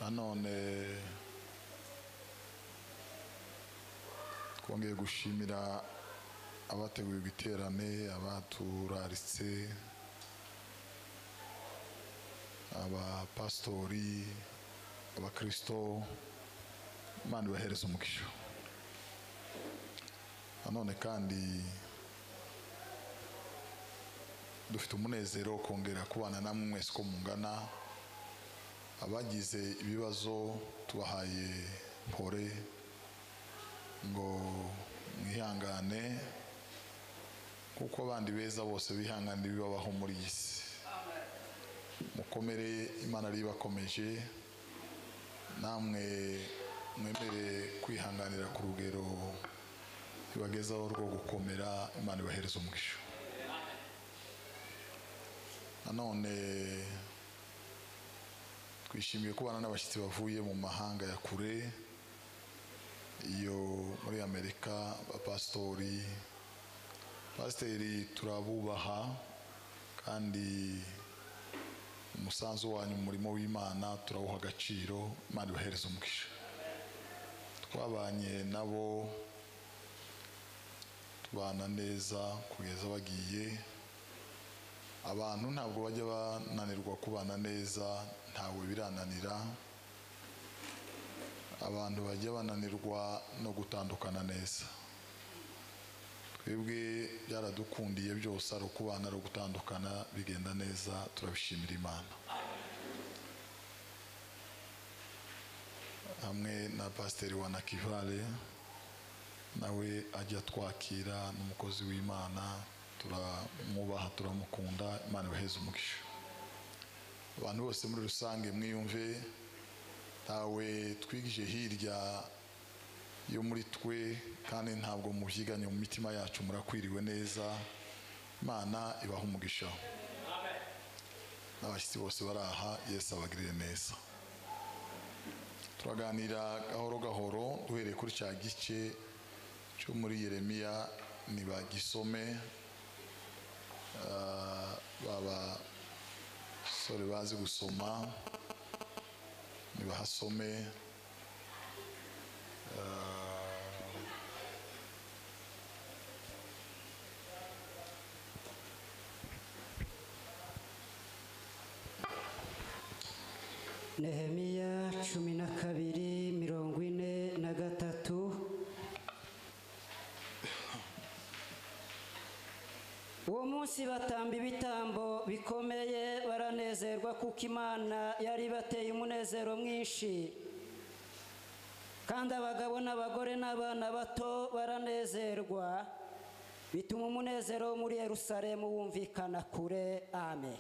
nanone twongeye gushimira abateguye igiterane, abaturaritse, abapastori, abakristo, Imana ibahereze umugisha. Nanone kandi dufite umunezero wo kongera kubana namwe mwese ko mungana. Abagize ibibazo tubahaye mpore ngo mwihangane, kuko abandi beza bose bihangana bibabaho muri iyi si. Mukomere, Imana ribakomeje, namwe mwemere kwihanganira ku rugero ibagezaho rwo gukomera. Imana ibahereze umugisha. Nanone twishimiye kubana n'abashyitsi bavuye mu mahanga ya kure, iyo muri Amerika, abapastori, pasiteri turabubaha, kandi umusanzu wanyu mu murimo w'Imana turawuha agaciro. Imana ibahereze umugisha. Twabanye nabo tubana neza kugeza bagiye. Abantu ntabwo bajya bananirwa kubana neza, ntawe birananira. Abantu bajya bananirwa no gutandukana neza. Twebwe byaradukundiye byose, ari ukubana ari gutandukana bigenda neza, turabishimira Imana. Hamwe na pasiteri wa Nakivale, nawe ajya twakira, n'umukozi w'Imana, turamwubaha turamukunda. Imana ibahereze umugisha. Abantu bose muri rusange mwiyumve, ntawe twigije hirya yo muri twe, kandi ntabwo mubyiganye mu mitima yacu, murakwiriwe neza. Imana ibaha umugisha. N'abashyitsi bose baraha, Yesu abagirire neza. Turaganira gahoro gahoro duhereye kuri cya gice cyo muri Yeremiya. Nibagisome, baba sore bazi gusoma nibahasome. Nehemiya 12:43. Uwo munsi batamba ibitambo bikomeye, baranezerwa kuko Imana yari bateye umunezero mwinshi, kandi abagabo n'abagore n'abana bato baranezerwa, bituma umunezero muri Yerusalemu wumvikana kure. Amen.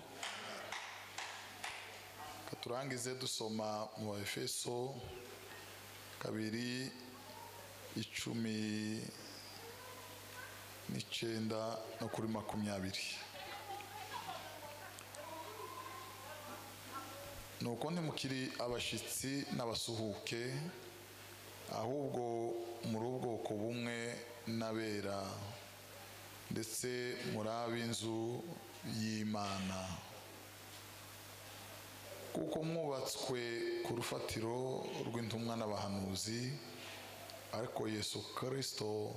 Turangize dusoma mu Efeso 2:19 no kuri 20. Nuko ntimukiri abashitsi n'abasuhuke, ahubwo muri ubwoko bumwe n'abera, ndetse muri ab'inzu y'Imana, kuko mwubatswe ku rufatiro rw'intumwa n'abahanuzi, ariko Yesu Kristo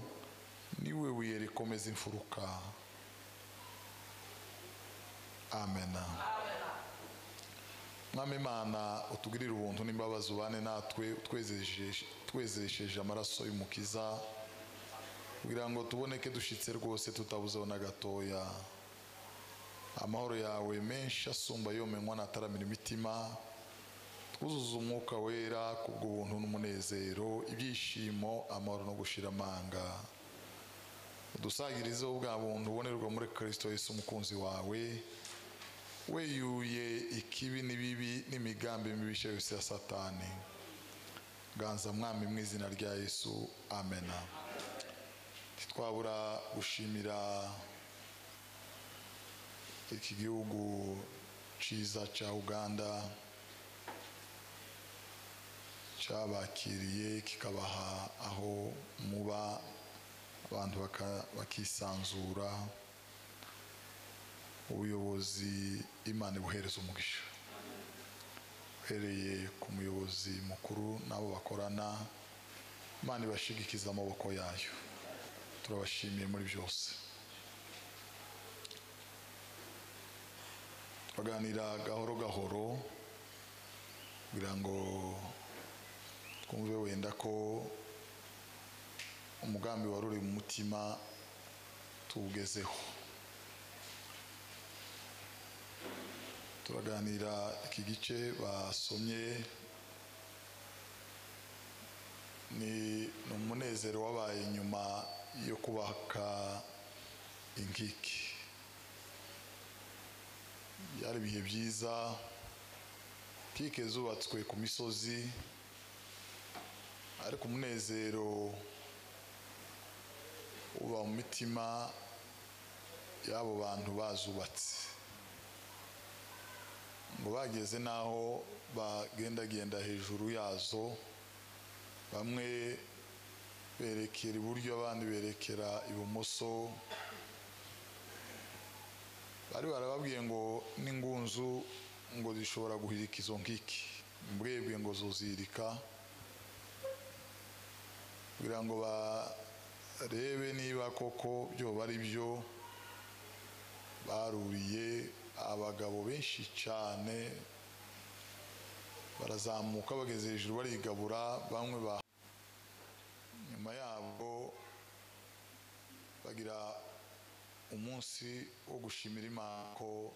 niwe buye rikomeza imfuruka. Amen. Mwami Imana, utugirire ubuntu n'imbabazi, ubane natwe, twezesheje amaraso y'umukiza, kugira ngo tuboneke dushitse rwose, tutabuzeho na gatoya. Amahoro yawe menshi asumba yomenywa nataramira imitima, twuzuza umwuka wera kubw'ubuntu n'umunezero, ibyishimo, amahoro no gushira amanga. Udusagirizeho bwa buntu ubonerwa muri Kristo Yesu umukunzi wawe, weyuye ikibi n'ibibi n'imigambi mibisha yose ya Satani. Ganza Mwami mu izina rya Yesu. Amen. Titwabura gushimira iki gihugu ciza ca Uganda, cabakiriye kikabaha aho muba, abantu bakisanzura. Ubuyobozi Imana ibuhereza umugisha. uhereye ku muyobozi mukuru n'abo bakorana. Imana ibashigikiza amaboko yayo, turabashimiye muri byose. Twaganira gahoro gahoro kugira ngo twumve wenda ko umugambi wari uri mu mutima tuwugezeho. Turaganira iki gice basomye, ni umunezero wabaye nyuma yo kubaka inkiki. Byari ibihe byiza, inkike zubatswe ku misozi, ariko umunezero uba mu mitima y'abo bantu bazubatse, ngo bageze naho bagendagenda hejuru yazo, bamwe berekera iburyo abandi berekera ibumoso. Bari barababwiye ngo n'ingunzu ngo zishobora guhirika izo nkiki, mbwebwe ngo zozirika, kugira ngo barebe niba koko byo bari byo. Baruriye abagabo benshi cyane, barazamuka bageze hejuru barigabura. Bamwe nyuma yabo bagira umunsi wo gushimira Imana ko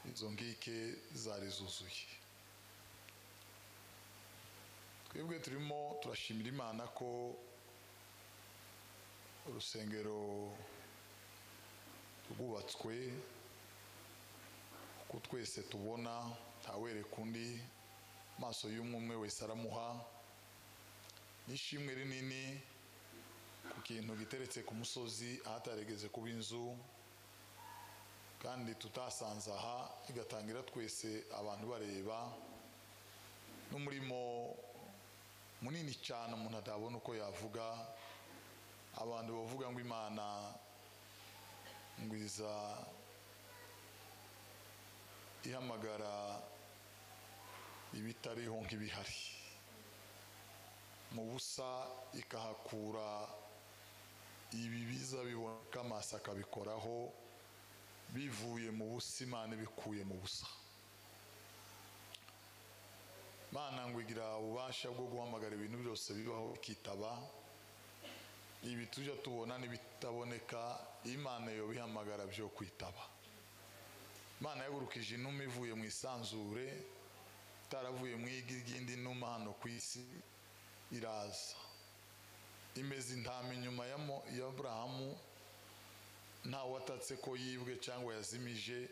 izo nkike zari zuzuye. Twebwe turimo turashimira Imana ko urusengero rwubatswe uko twese tubona, ntawereka undi, maso y'umwe wese aramuha. Nishimwe rinini ku kintu giteretse ku musozi ahataregeze kuba inzu, kandi tutasanze aha, igatangira twese abantu bareba. N'umurimo munini cyane umuntu atabona uko yavuga. Abantu bavuga ngo Imana ngwiza ihamagara ibitariho nk'ibihari, mu busa ikahakura ibibiza biboneka amaso akabikoraho, bivuye mu busa Imana ibikuye mu busa. Imana ngo igira ububasha bwo guhamagara ibintu byose bibaho bikitaba. Ibi tujya tubona n'ibitaboneka, Imana yo bihamagara byo kwitaba. Imana yagurukije inuma ivuye mu isanzure, itaravuye mu igi ry'indi numa hano ku isi, iraza imeze intama inyuma ya Aburahamu, nta watatse ko yibwe cyangwa yazimije.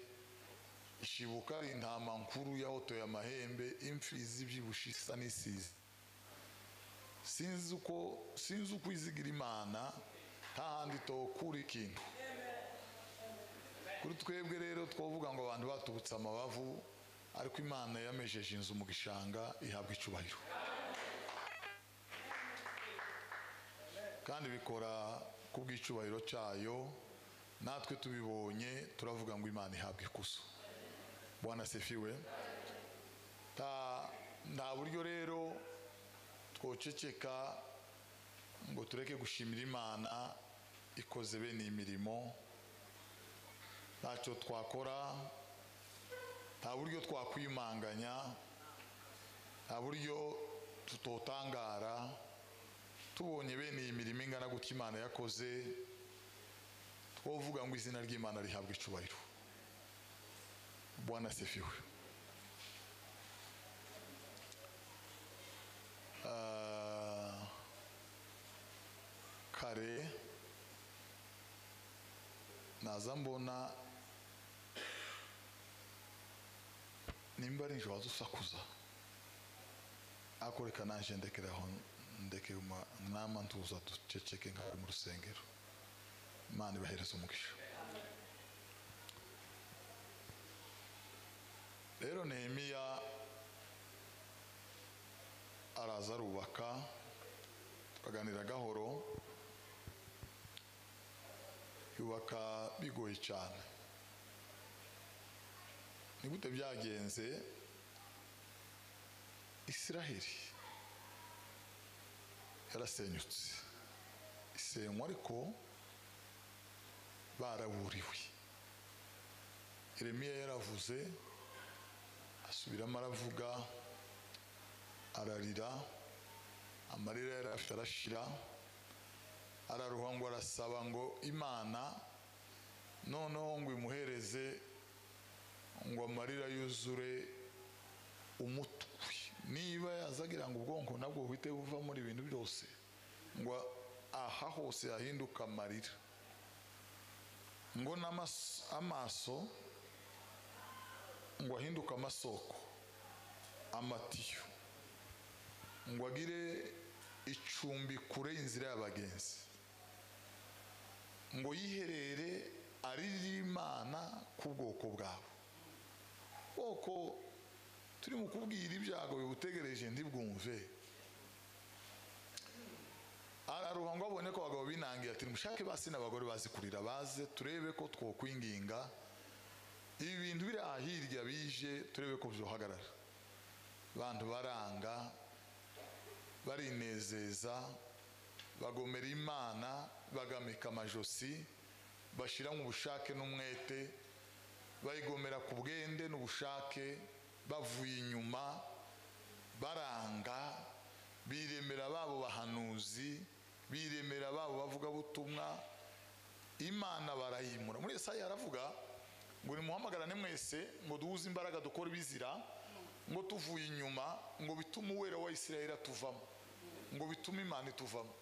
Ishibuka ari intama nkuru yahotoye amahembe, imfizi ibyibushe isa n'isizi. Sinzi uko izigira Imana, nta handi tokura ikintu. Kuri twebwe rero twavuga ngo abantu batubutse amabavu, ariko Imana yamejeje inzu mu gishanga, ihabwa icubahiro. Kandi bikora ku bw'icubahiro cyayo, natwe tubibonye turavuga ngo Imana ihabwa ikuzo. Bwana asifiwe. Nta buryo rero twoceceka ngo tureke gushimira Imana ikoze bene imirimo. Ntacyo twakora, nta buryo twakwimanganya, nta buryo tutotangara tubonye bene iyi mirimo ingana gutya Imana yakoze. Twovuga ngo izina ry'Imana rihabwa icubahiro. Bwana asifiwe. Kare naza mbona nimba ari nje wazusakuza, akoreka nanje ndekeraho, ndeke nama ntuza duceceke nka mu rusengero. Imana ibahereze umugisha. Rero Nehemiya araza arubaka, tukaganira gahoro. Yubaka bigoye cyane. Ni gute byagenze? Israheli yarasenyutse, isenywa ariko baraburiwe. Yeremiya yaravuze, asubiramo aravuga, ararira, amarira yarafite arashira, araruha ngo arasaba ngo Imana noneho ngo imuhereze ngo amarira yuzure umutwe, niba yazagira ngo ubwonko nabwo buhite buva muri ibintu byose, ngo aha hose hahinduka amarira, ngo amaso ngo ahinduka amasoko, amatiyo ngo agire icumbi kure y'inzira y'abagenzi, ngo yiherere aririre Imana ku bwoko bwabo. Bwoko turi mu kubwira ibyago bibutegereje ntibwumve. Araruha ngo abone ko abagabo binangiye ati mushake basi n'abagore bazi kurira baze turebe ko twokwinginga ibi bintu biri ahirya bije turebe ko byohagarara. Bantu baranga barinezeza bagomera Imana bagamika amajosi bashira mu bushake n'umwete bayigomera ku bwende n'ubushake bavuye inyuma baranga biremera babo bahanuzi biremera babo bavuga butumwa Imana barayimura. Muri Yesaya aravuga ngo nimuhamagarane mwese ngo duhuze imbaraga dukora ibizira ngo tuvuye inyuma ngo bitume uwera wa Isirayeli atuvamo ngo bitume Imana ituvamo.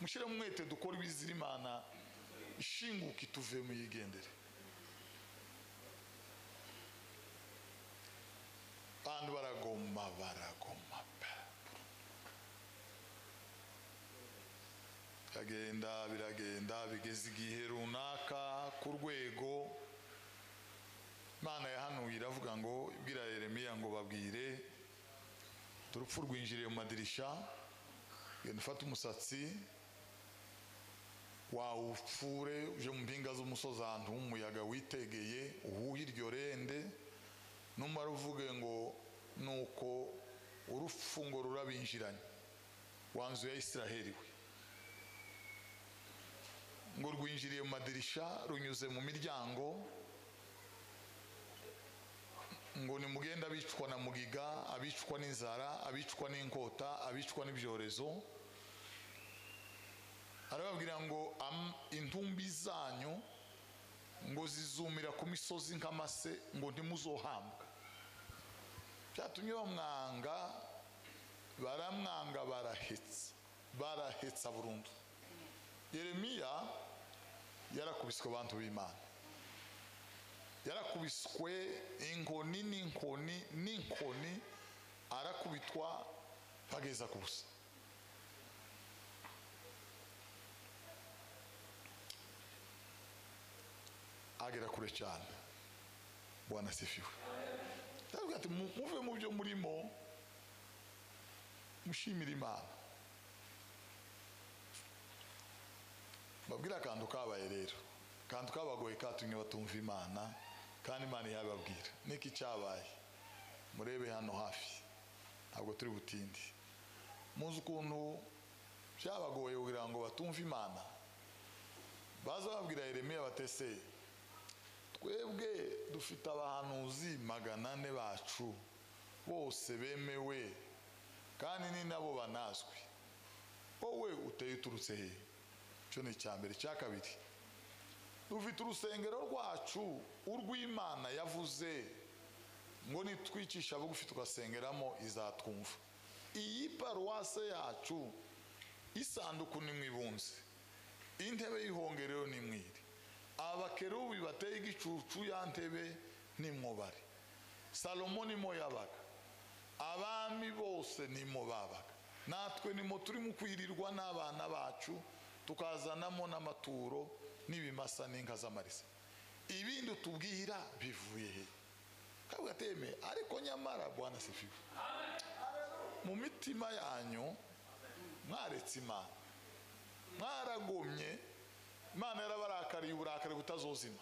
Mushire mu mwete dukora ibizira Imana ishinguka ituve mu yigendere. Bantu baragoma biragenda bigeze igihe runaka ku rwego Imana yahanuye iravuga ngo ibwira Yeremiya ngo babwire urupfu rwinjiriye mu madirisha, genda ufate umusatsi wawupfure uje mu mpinga z'umusozi ahantu h'umuyaga witegeye uhuhe iryo rende, numara uvuge ngo nuko urupfu ngo rurabinjiranye wa nzu ya Isiraheli we, ngo rwinjiriye mu madirisha runyuze mu miryango, ngo nimugenda abicwa na mugiga, abicwa n'inzara, abicwa n'inkota, abicwa n'ibyorezo. Arababwira ngo intumbi zanyu ngo zizumira ku misozi nk'amase ngo ntimuzohambwa. Byatumye bamwanga, baramwanga, barahetsa burundu. Yeremiya yarakubiswe abantu b'Imana, yarakubiswe inkoni n'inkoni arakubitwa bageza ku busa. Agera kure cyane. Bwana asifiwe. Ndavuga ati muve mu byo murimo mushimira Imana. Babwira akantu kabaye rero, akantu kabagoye katumye batumva Imana kandi Imana yababwira niki cyabaye. Murebe hano hafi, ntabwo turi butindi. Muzi ukuntu byabagoye kugira ngo batumve Imana. Baza babwira Yeremiya batese twebwe dufite abahanuzi 400 bacu bose bemewe kandi ni nabo banazwi, wowe uteye uturutse he? Cyo ni cyambere. Cya kabiri, dufite urusengero rwacu urw'Imana yavuze ngo nitwicisha bugufi tugasengeramo izatwumva. Iyi paruwase yacu isanduku ni mwibunze, intebe y'ihongerero ni mwiri, abakerubi bateye igicucu ya ntebe ni mwobari, Salomo ni mo yabaga, abami bose ni mo babaga, natwe ni mo turi mu kwirirwa n'abana bacu tukazanamo n'amaturo n'ibimasa n'inka z'amarisa. Ibindi tubwira bivuye he? Kavuga teme ariko nyamara Bwana asifiwe. Mu mitima yanyu mwaretse Imana, mwaragomye. Imana yarabarakariye uburakari butazozima.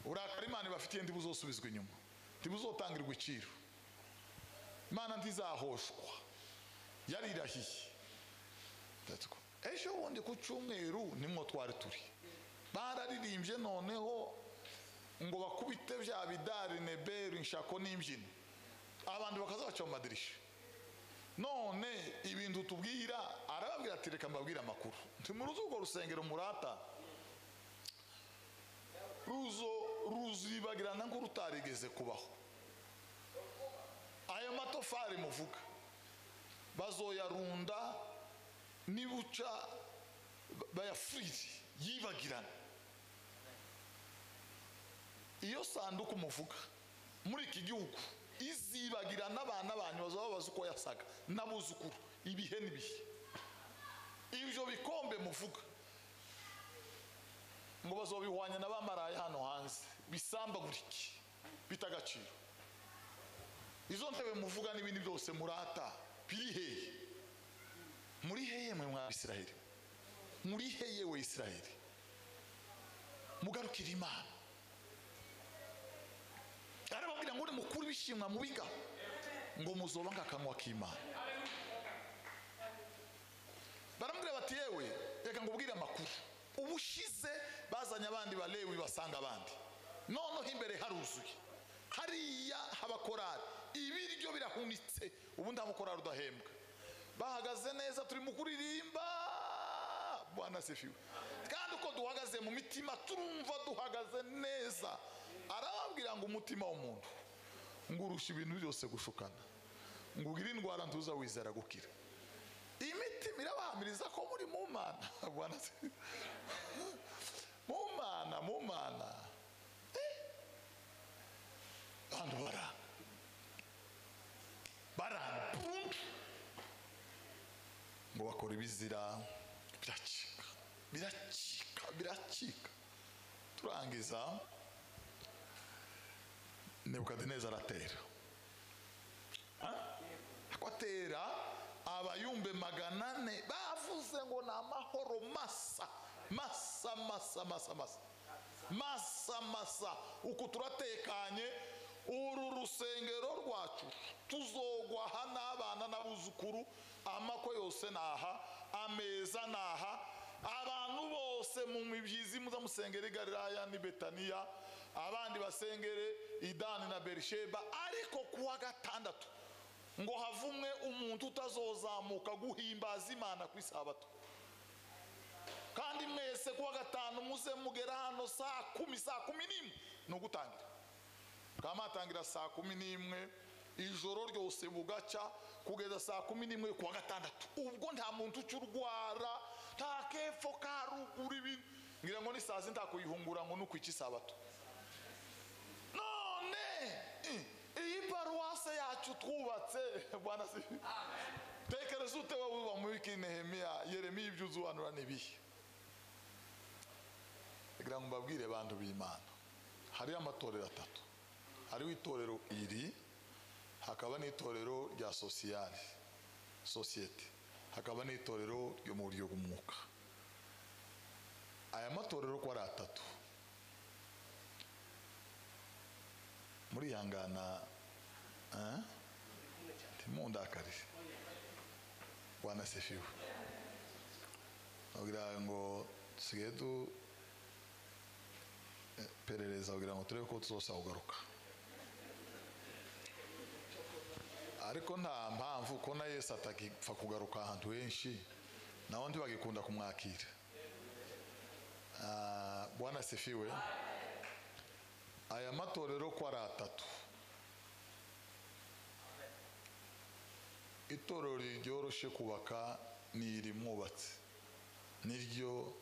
Uburakari Imana ibafitiye ntibuzosubizwa inyuma, ntibuzotangirwa iciro. Imana ntizahoshwa yarirahiye. Ejo bundi ku cyumweru nimwo twari turi bararirimbye noneho ngo bakubite bya bidari neberi inshako n'imbyino abantu bakaza baca mu madirisha. None ibintu tubwira arababwira ati reka mbabwire amakuru nti mu ruzugo rusengero murata ruzibagirana ngo rutarigeze kubaho. Ayo matofari muvuga bazoyarunda nibuca bayafurire yibagirana. Iyo sanduku muvuga muri iki gihugu izibagirana abana banyu bazaba bazi uko yasaga n'abuzukuru ibihe n'ibihe. Ibyo bikombe muvuga ngo bazobihwanya n'abamaraye hano hanze bisambagurike bitagaciro. Izo ntebe muvuga n'ibindi byose murata biri hehe? Muri heye mwe mwa Isiraheli? Muri heye we Isiraheli? Mugarukira Imana. Arababwira ngo mukuru bishimwa mubiga ngo muzoba ngakanwa k'Imana. Baramubwira bati yewe reka ngubwire amakuru. Ubushize bazanye abandi balewi basanga abandi. Noneho imbere haruzuye. Hariya habakorari ibiryo birahunitse ubu nta mukorari udahembwa. Bahagaze neza turi mu kuririmba Bwana sifiwe. Kandi uko duhagaze mu mitima turumva duhagaze neza. Arababwira ngo umutima w'umuntu ngurusha ibintu byose gushukana ngugira indwara ntuza wizera gukira. Imitima irabahamiriza ko muri mu Mana Bwana sifiwe. Mu Mana abantu bara ngo bakora ibizira biracika. Turangiza Nebukadineza aratera akwatera abayumbe 400 bavuze ngo na mahoro masa uko turatekanye uru rusengero rwacu tuzogwa hana abana n'abuzukuru amako yose naha ameza naha abantu bose mu mibyizi muza musengere Galilaya ni Betaniya abandi basengere Idani na Berisheba. Ariko kuwa gatandatu ngo havumwe umuntu utazozamuka guhimbaza Imana ku isabato. Kandi mwese kuwa gatanu muze mugera hano saa 10 no gutangira. Kama atangira saa 11 ijoro ryose bugaca kugeza saa 11 kuwa gatandatu. Ubwo nta muntu ucurwara nta kefo karugura ibintu ngira ngo ni saa sita kuyihungura ngo nuko iki sabato. None iyi paruwase yacu twubatse Bwana sifiwe. Tekereza ute wowe mu wiki Nehemiya Yeremiya ibyuzuanura nibihe. Ngira ngo mbabwire abantu b'Imana hari amatorero atatu. Hari itorero iri hakaba n'itorero rya societe hakaba n'itorero ryo mu buryo bw'umwuka. Aya matorero ko ari atatu muri yangana timundakari Bwana sifiwe. Ogira ngo sigedu perereza ogira ngo turebe ko tuzosa ugaruka. Ariko nta mpamvu ko na Yesu atakipfa kugaruka ahantu henshi naho ndi bagikunda kumwakira. Bwana sifiwe. Aya matorero ko ari atatu. Itorero ryoroshe kubaka ni iri mwubatse niryo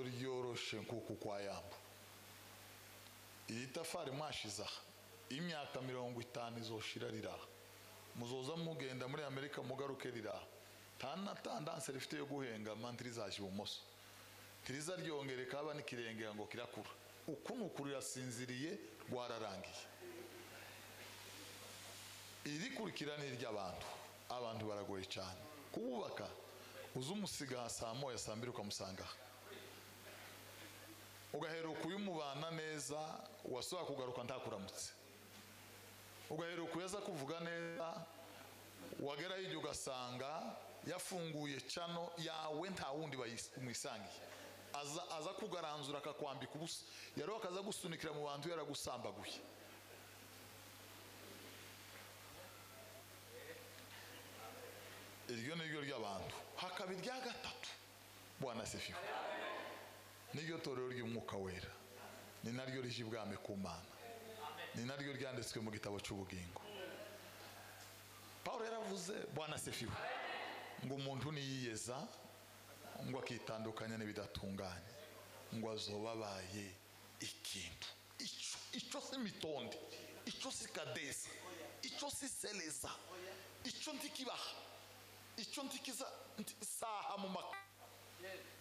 ryoroshe nkuko kwa Yamba. Iri tafari mwashiza imyaka 50 izoshira rira muzoza mugenda muri Amerika mugaruke rira tandanse rifite yo guhenga mantri zaje bumoso kiriza ryongereka aba nikirengera ngo kirakura uku nukurira sinziriye rwararangiye. Iri kurikirana abantu baragoye cyane kububaka uzumusiga saa moya saa 2 ukamusanga ugaheruka uyumubana neza wasaba kugaruka ntakuramutse ugaheruka uyaza kuvuga neza, wagera hirya ugasanga yafunguye cano yawe nta wundi umwisangiye, aza kugaranzura akakwambika ubusa, yaro akaza gusunikira mu bantu yaragusambaguye. Iryo niryo ry'abantu. Hakaba irya gatatu, Bwana asifiwe, niryo torero ry'umwuka wera, ni naryo rije ibwami ku Mana, ni naryo ryanditswe mu gitabo cy'ubugingo. Paulo yaravuze, Bwana asifiwe, ngo umuntu niyiyeza ngo akitandukanya n'ibidatunganye ngo azobabaye ikintu. Icyo si mitonde, icyo si kadesa, icyo si seleza, icyo ntikibaha, icyo ntikiza saha mu maka,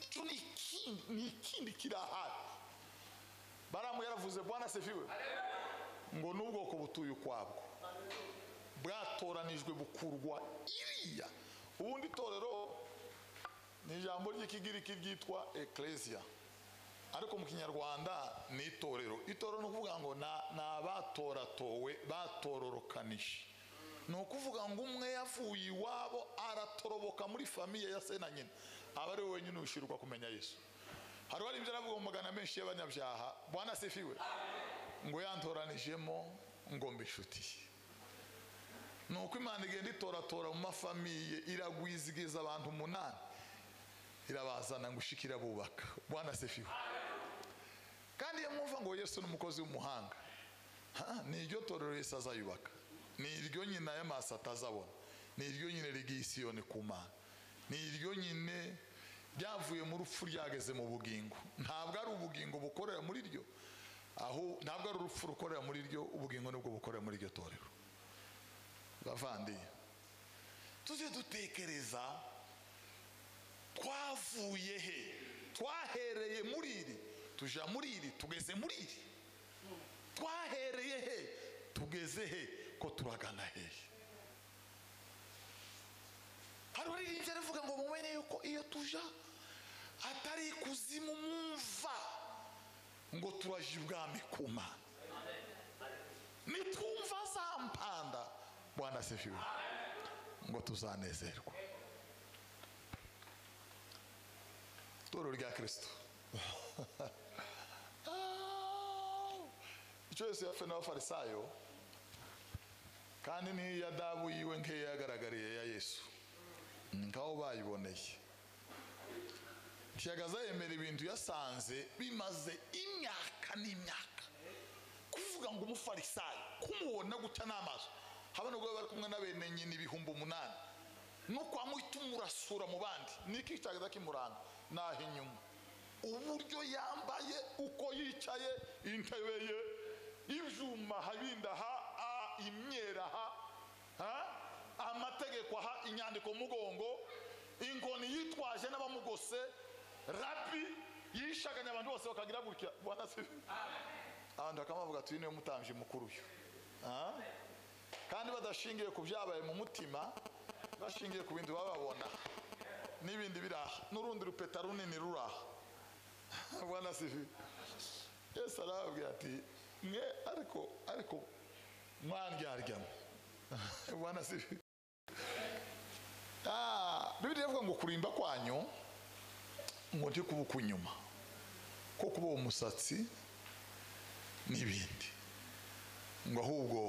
icyo ni ikindi kirahari. Baramu yaravuze, Bwana asifiwe, ngo n'ubwoko butuye ukwabwo bwatoranijwe bukurwa iriya. Ubundi torero ni ijambo ry'ikigiriki ryitwa ecclesia, ariko mu kinyarwanda ni itorero. Itorero ni ukuvuga ngo ni abatoratowe batororokanije. Ni ukuvuga ngo umwe yavuye iwabo aratoroboka muri famiye ya se na nyina, aba ari we wenyine ushiruka kumenya Yesu. Hari wari ibyo aravuga mu magana menshi y'abanyabyaha, Bwana asifiwe, ngo yantoranijemo ngo mbe inshuti. Nuko Imana igenda itoratora mu mafamiye, iragwizigiza abantu 8, irabazana ngo ushikira bubaka. Bwana asifiwe. Kandi iyo mwumva ngo Yesu ni umukozi w'umuhanga, ni iryo torero Yesu azayubaka, ni iryo nyina y'amaso atazabona, ni iryo nyine rigiye Isiyoni ku Mana, ni iryo nyine ryavuye mu rupfu ryageze mu bugingo. Ntabwo ari ubugingo bukorera muri ryo, aho ntabwo ari urupfu rukorera muri ryo, ubugingo nibwo bukorera muri iryo torero. Bavandi, tujye dutekereza twavuye he, twahereye muri iri tuja muri iri, tugeze muri iri, twahereye he tugeze he, ko turagana he. Hari waririmbye aravuga ngo mumenye yuko iyo tuja atari ikuzimu mumva, ngo turaje ibwami ku Mana, nitwumva za mpanda, Bwana asifiwe, ngo tuzanezerwa. Torero rya Kristo icyo Yesu yafe n'abafarisayo, kandi ni yadabu yiwe nke yagaragariye ya Yesu, ngaho bayiboneye. Ntiyagaza yemera ibintu yasanze bimaze imyaka n'imyaka. Kuvuga ngo umufarisayo kumubona gutya n'amaso, habana ubwo bari kumwe n'abene nyine 8,000, nuko amwita umurasura mu bandi, niki cyagaza kimuranga naho inyuma, uburyo yambaye, uko yicaye, intebe ye, ibyuma habindaha, imyeraha, amategeko aha, inyandiko mugongo, inkoni yitwaje n'abamugose, rabi yishaganya abantu bose bakagira gutya. Bwana asifiwe. Abantu bakamavuga ati niyo mutambye mukuru uyu, kandi badashingiye ku byabaye mu mutima, bashingiye ku bindi bababona n'ibindi biraha, n'urundi rupeta runini ruraha. Bwana asifiwe. Yesu arababwira ati mwe ariko mwandyaryamu. Bwana asifiwe. Bibiliya ivuga ngo kurimba kwanyu ngo ndi kubuka inyuma, ko kuba umusatsi n'ibindi, ngo ahubwo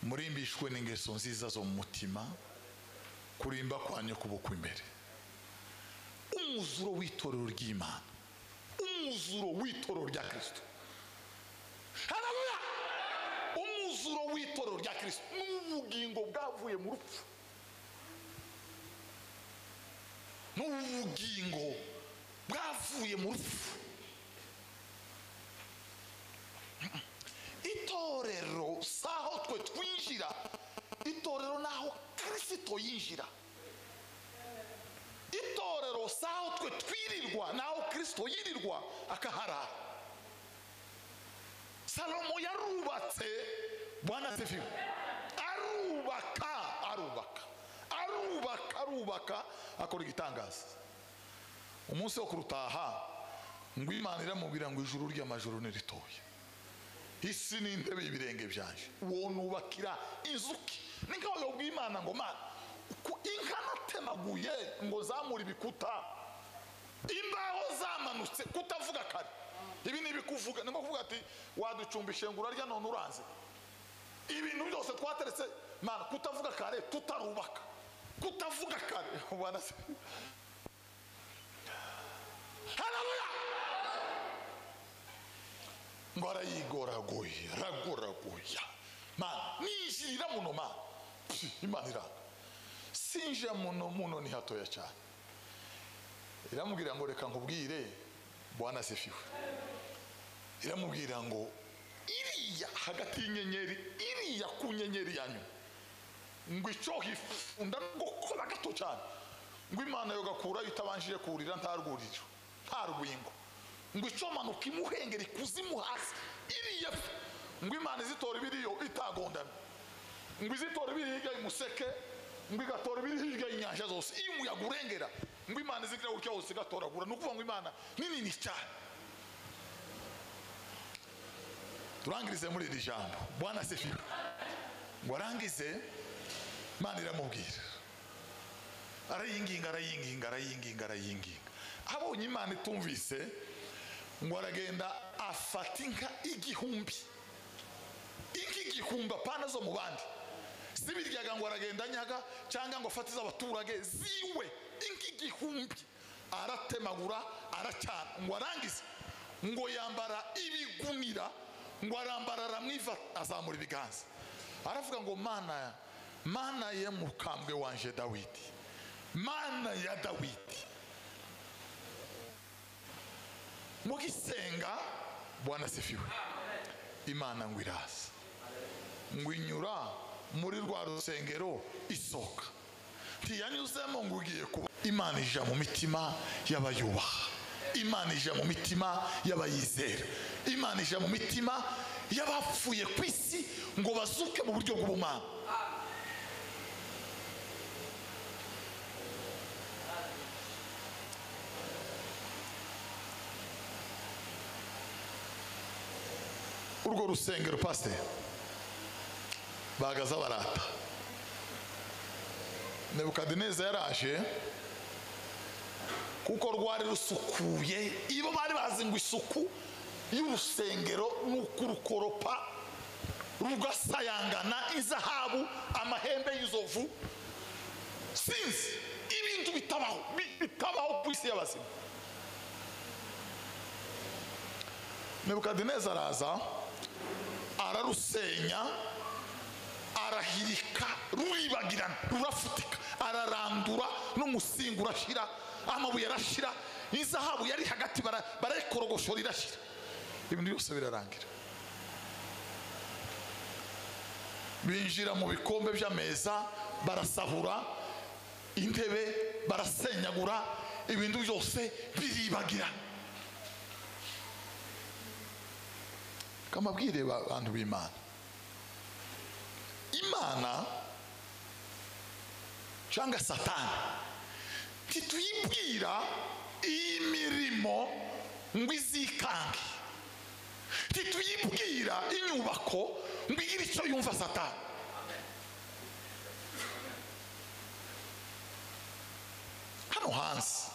murimbishwe n'ingeso nziza zo mu mutima, kurimba kwanyu kubuka imbere. Umuzuro w'itorero ry'Imana, umuzuro w'itorero rya Kristo, haleluya, umuzuro w'itorero rya Kristo n'ubugingo bwavuye mu rupfu, n'ubugingo bwavuye mu rupfu. Itorero saho twe twinjira, itorero naho Kristo yinjira. Itorero saho twe twirirwa, naho Kristo yirirwa akaharara. Salomo yarubatse, Bwana asifiwe, arubaka akora igitangaza. Umunsi wo kurutaha ngo Imana iramubwira ngo ijuru ry'amajuru ni ritoya, isi n'intebe y'ibirenge byanje uwo nubakira inzuki ninkaho yobwiye Imana ngo Mana inka natemaguye ngo zamura ibikuta imbaho zamanutse kutavuga kare ibi nibikuvuga niko kuvuga ati waducumbishe ngo urarya none uranze ibintu byose twateretse Mana kutavuga kare tutarubaka kutavuga kare ubana se haleluya ngo arayigoragoye ragoragoya Mana nijira muno Mana Imana iranga sinja muno ni hatoya cyane iramubwira ngo reka nkubwire Bwana asifiwe iramubwira ngo iriya hagati y'inyenyeri iriya ku nyenyeri yanyu ngo icyo hifunda ngo kola gato cyane ngo Imana yo gakura itabanjije kurira nta rwuriro nta rwingo ngo icyo manuka imuhengeri kuzimu hasi iriya ngo Imana izitora ibiriyo itagondana ngo izitora ibiri hirya imuseke ngo igatora ibiri hirya inyanja zose iyo umuyaga urengera ngo Imana izigira gutya hose igatoragura ni ukuvuga ngo Imana nini cyane. Turangirize muri iri jambo Bwana asifiwe ngo arangize Imana iramubwira arayinginga abonye Imana itumvise ngo aragenda afata inka igihumbi apana zo mu bandi sibiryaga ngo aragenda nyaga cyangwa ngo afatize abaturage ziwe inka igihumbi aratemagura aracyana ngo arangize ngo yambara ibigunira ngo arambara aramwiva azamura ibiganza aravuga ngo Mana ye mukambwe wanje Dawidi Mana ya Dawidi mugisenga Bwana asifiwe Imana ngo iraza ngo inyura muri rwa rusengero isoka ntiyanyuzemo ngo ugiye kuba Imana ija mu mitima y'abayubaha Imana ija mu mitima y'abayizera Imana ija mu mitima y'abapfuye ku isi ngo bazuke mu buryo bw'ubumana. Urwo rusengero pastor bagaza barata Nebukadineza yaraje kuko rwari rusukuye ibo bari bazi ngo isuku y'urusengero n'ukurukoropa rugasayangana izahabu amahembe y'izovu sinzi ibintu bitabaho ku isi y'abazima. Nebukadineza araza ararusenya arahirika ruribagirana rurafutika ararandura n'umusingi urashira amabuye arashira izahabu yari hagati barekorogoshora irashira ibintu byose birarangira binjira mu bikombe by'ameza barasahura intebe barasenyagura ibintu byose biribagirana. Kamabwire abantu b'Imana Imana cyangwa Satani tituyibwira iyi mirimo ngo izikange tituyibwira inyubako ngo igire icyo yumva Satani. Hano hanze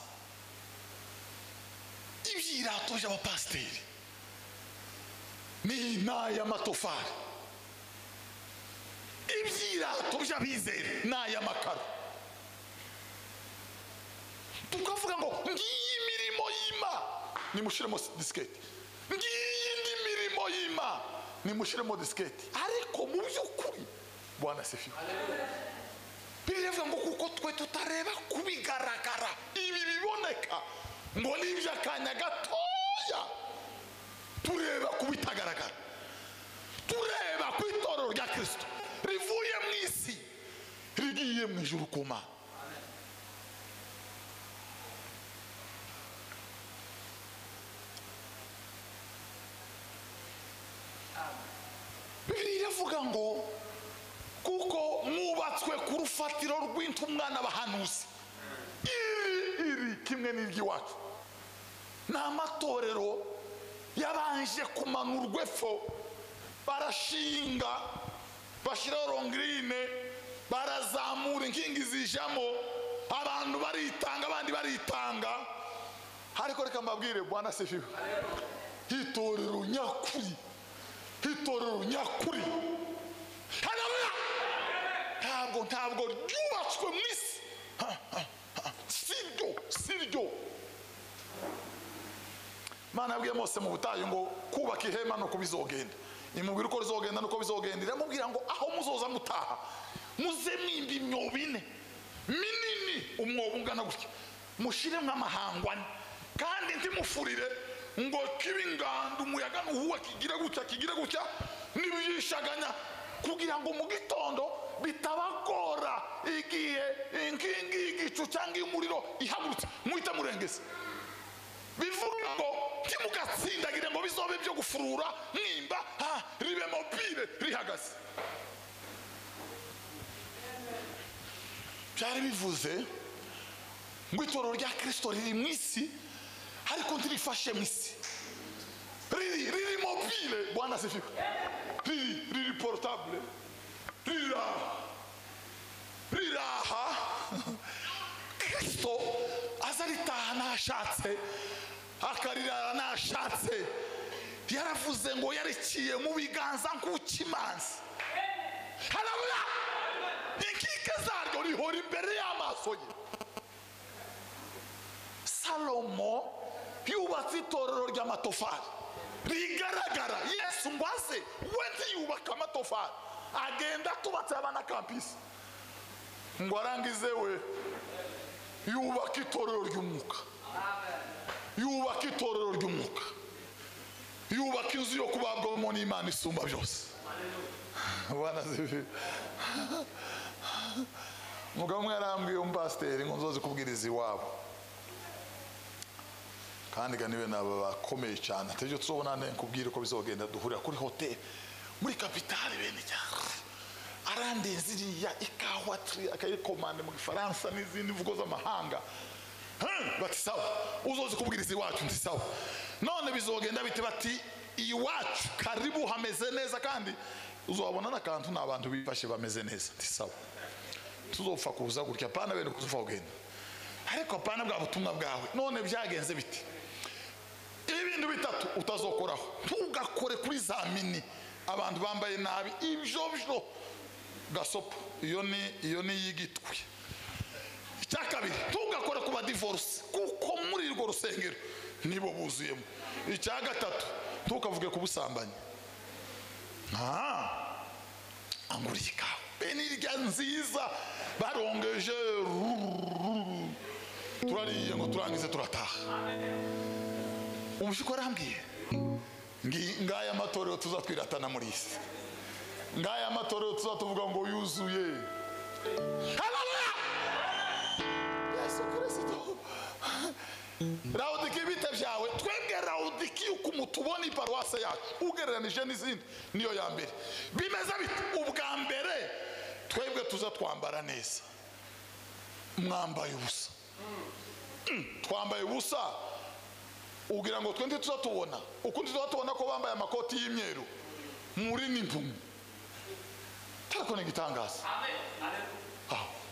ibyirato by'abapasiteri ni n'aya matofari ibyirato by'abizera n'aya makaro tukavuga ngo ngiyi mirimo y'Imana nimushiremo diskete ngiyi mirimo y'Imana nimushiremo diskete ariko mu by'ukuri Bwana asifiwe bivuga ngo kuko twe tutareba kubigaragara ibi biboneka ngo n'iby'akanya gatoya tureba kubitagaragara tureba ku itorero rya Kristo rivuye mu isi rigiye mu ijuru ku Mana. Bibiliya iravuga ngo kuko mwubatswe ku rufatiro rw'intumwa n'abahanuzi iri kimwe n'iry'iwacu ni amatorero yabanje kumanurwa epfo barashinga bashiraho rongrine barazamura inkingi zijamo abantu baritanga abandi baritanga ariko reka mbabwire Bwana sifiwe hitorero nyakuri haleluya ntabwo ryubatswe mu isi siryo Mana yabwiye Mose mu butayu ngo kubaka ihema no kubizogenda imubwira uko rizogenda nuko bizogenda iramubwira ngo aho muzoza mutaha muze mimbi imyobo ine minini umwobo ungana gutya mushiremo amahangwane kandi ntimufurire ngo kibinganda umuyaga nuhuwa kigira gutya nibishaganya kugira ngo mu gitondo bitabagora igihe inkingi igicu cyangwa umuriro ihagurutse muhita murengeze bivuga ngo timugatsindagire ngo bizobe byo gufurura mwimba ribe mobile rihagaze byari bivuze ngo itorero rya Kristo riri mu isi ariko ntirifashe mu isi riri mobile Bwana sifiwe riri portable riraha Kristo azaritaha nashatse akarirara nashatse yaravuze ngo yariciye mu biganza nk'ukimanzi haleluya inkike zaryo rihora imbere y'amaso ye Salomo yubatse itorero ry'amatofari rigaragara Yesu ngo aze we ntiyubaka amatofari agenda tubatse abana kampisi ngo arangize we yubaka itorero ry'umwuka yubaka inzu yo kubabwamo n'Imana isumba byose Bwana sifiwe mugabo umwe yarambwiye umupasiteri ngo nzoze kubwiriza iwabo kandi ganiwe naba bakomeye cyane atebyo tuzobona nkubwire ko bizogenda duhurira kuri hotel muri kapitale bene cyane arandeziriya ikawa tri akayikomande mu Gifaransa n'izindi mvugo z'amahanga bati sawa uzoze kubwiriza iwacu ndi sawa none bizogenda biti bati iwacu karibu hameze neza kandi uzobona nakantu n'abantu bifashe bameze neza ndi sawa tuzopfa kuza gutya pana bene kuzuva ugenda ariko pana bwa butumwa bwawe none byagenze biti ibintu bitatu utazokoraho ntugakore kuri za mini abantu bambaye nabi ibyo gasopo iyo ni yigitwe icyakabiri ntugakore kuba divorce kuko muri rwo rusengero nibo buzuyemo icyagatatu ntukavuge kubusambanyi angurika benirya nziza barongeje turariye ngo turangize turataha umushiko arambwiye ngaya amatorero tuzatwiratana muri isi ngaya amatorero tuzatuvuga ngo yuzuye haleluya Yesu Kristo Laodiki bite byawe twebwe Laodiki uko mutubona iparuwase yacu ugereranije n'izindi niyo ya mbere bimeze bite ubwa mbere twebwe tuzatwambara neza mwambaye ubusa twambaye ubusa ugira ngo twende tuzatubona ukundi tuzatubona ko bambaye amakoti y'imyeru muri n'impumyi tako ni gitangaza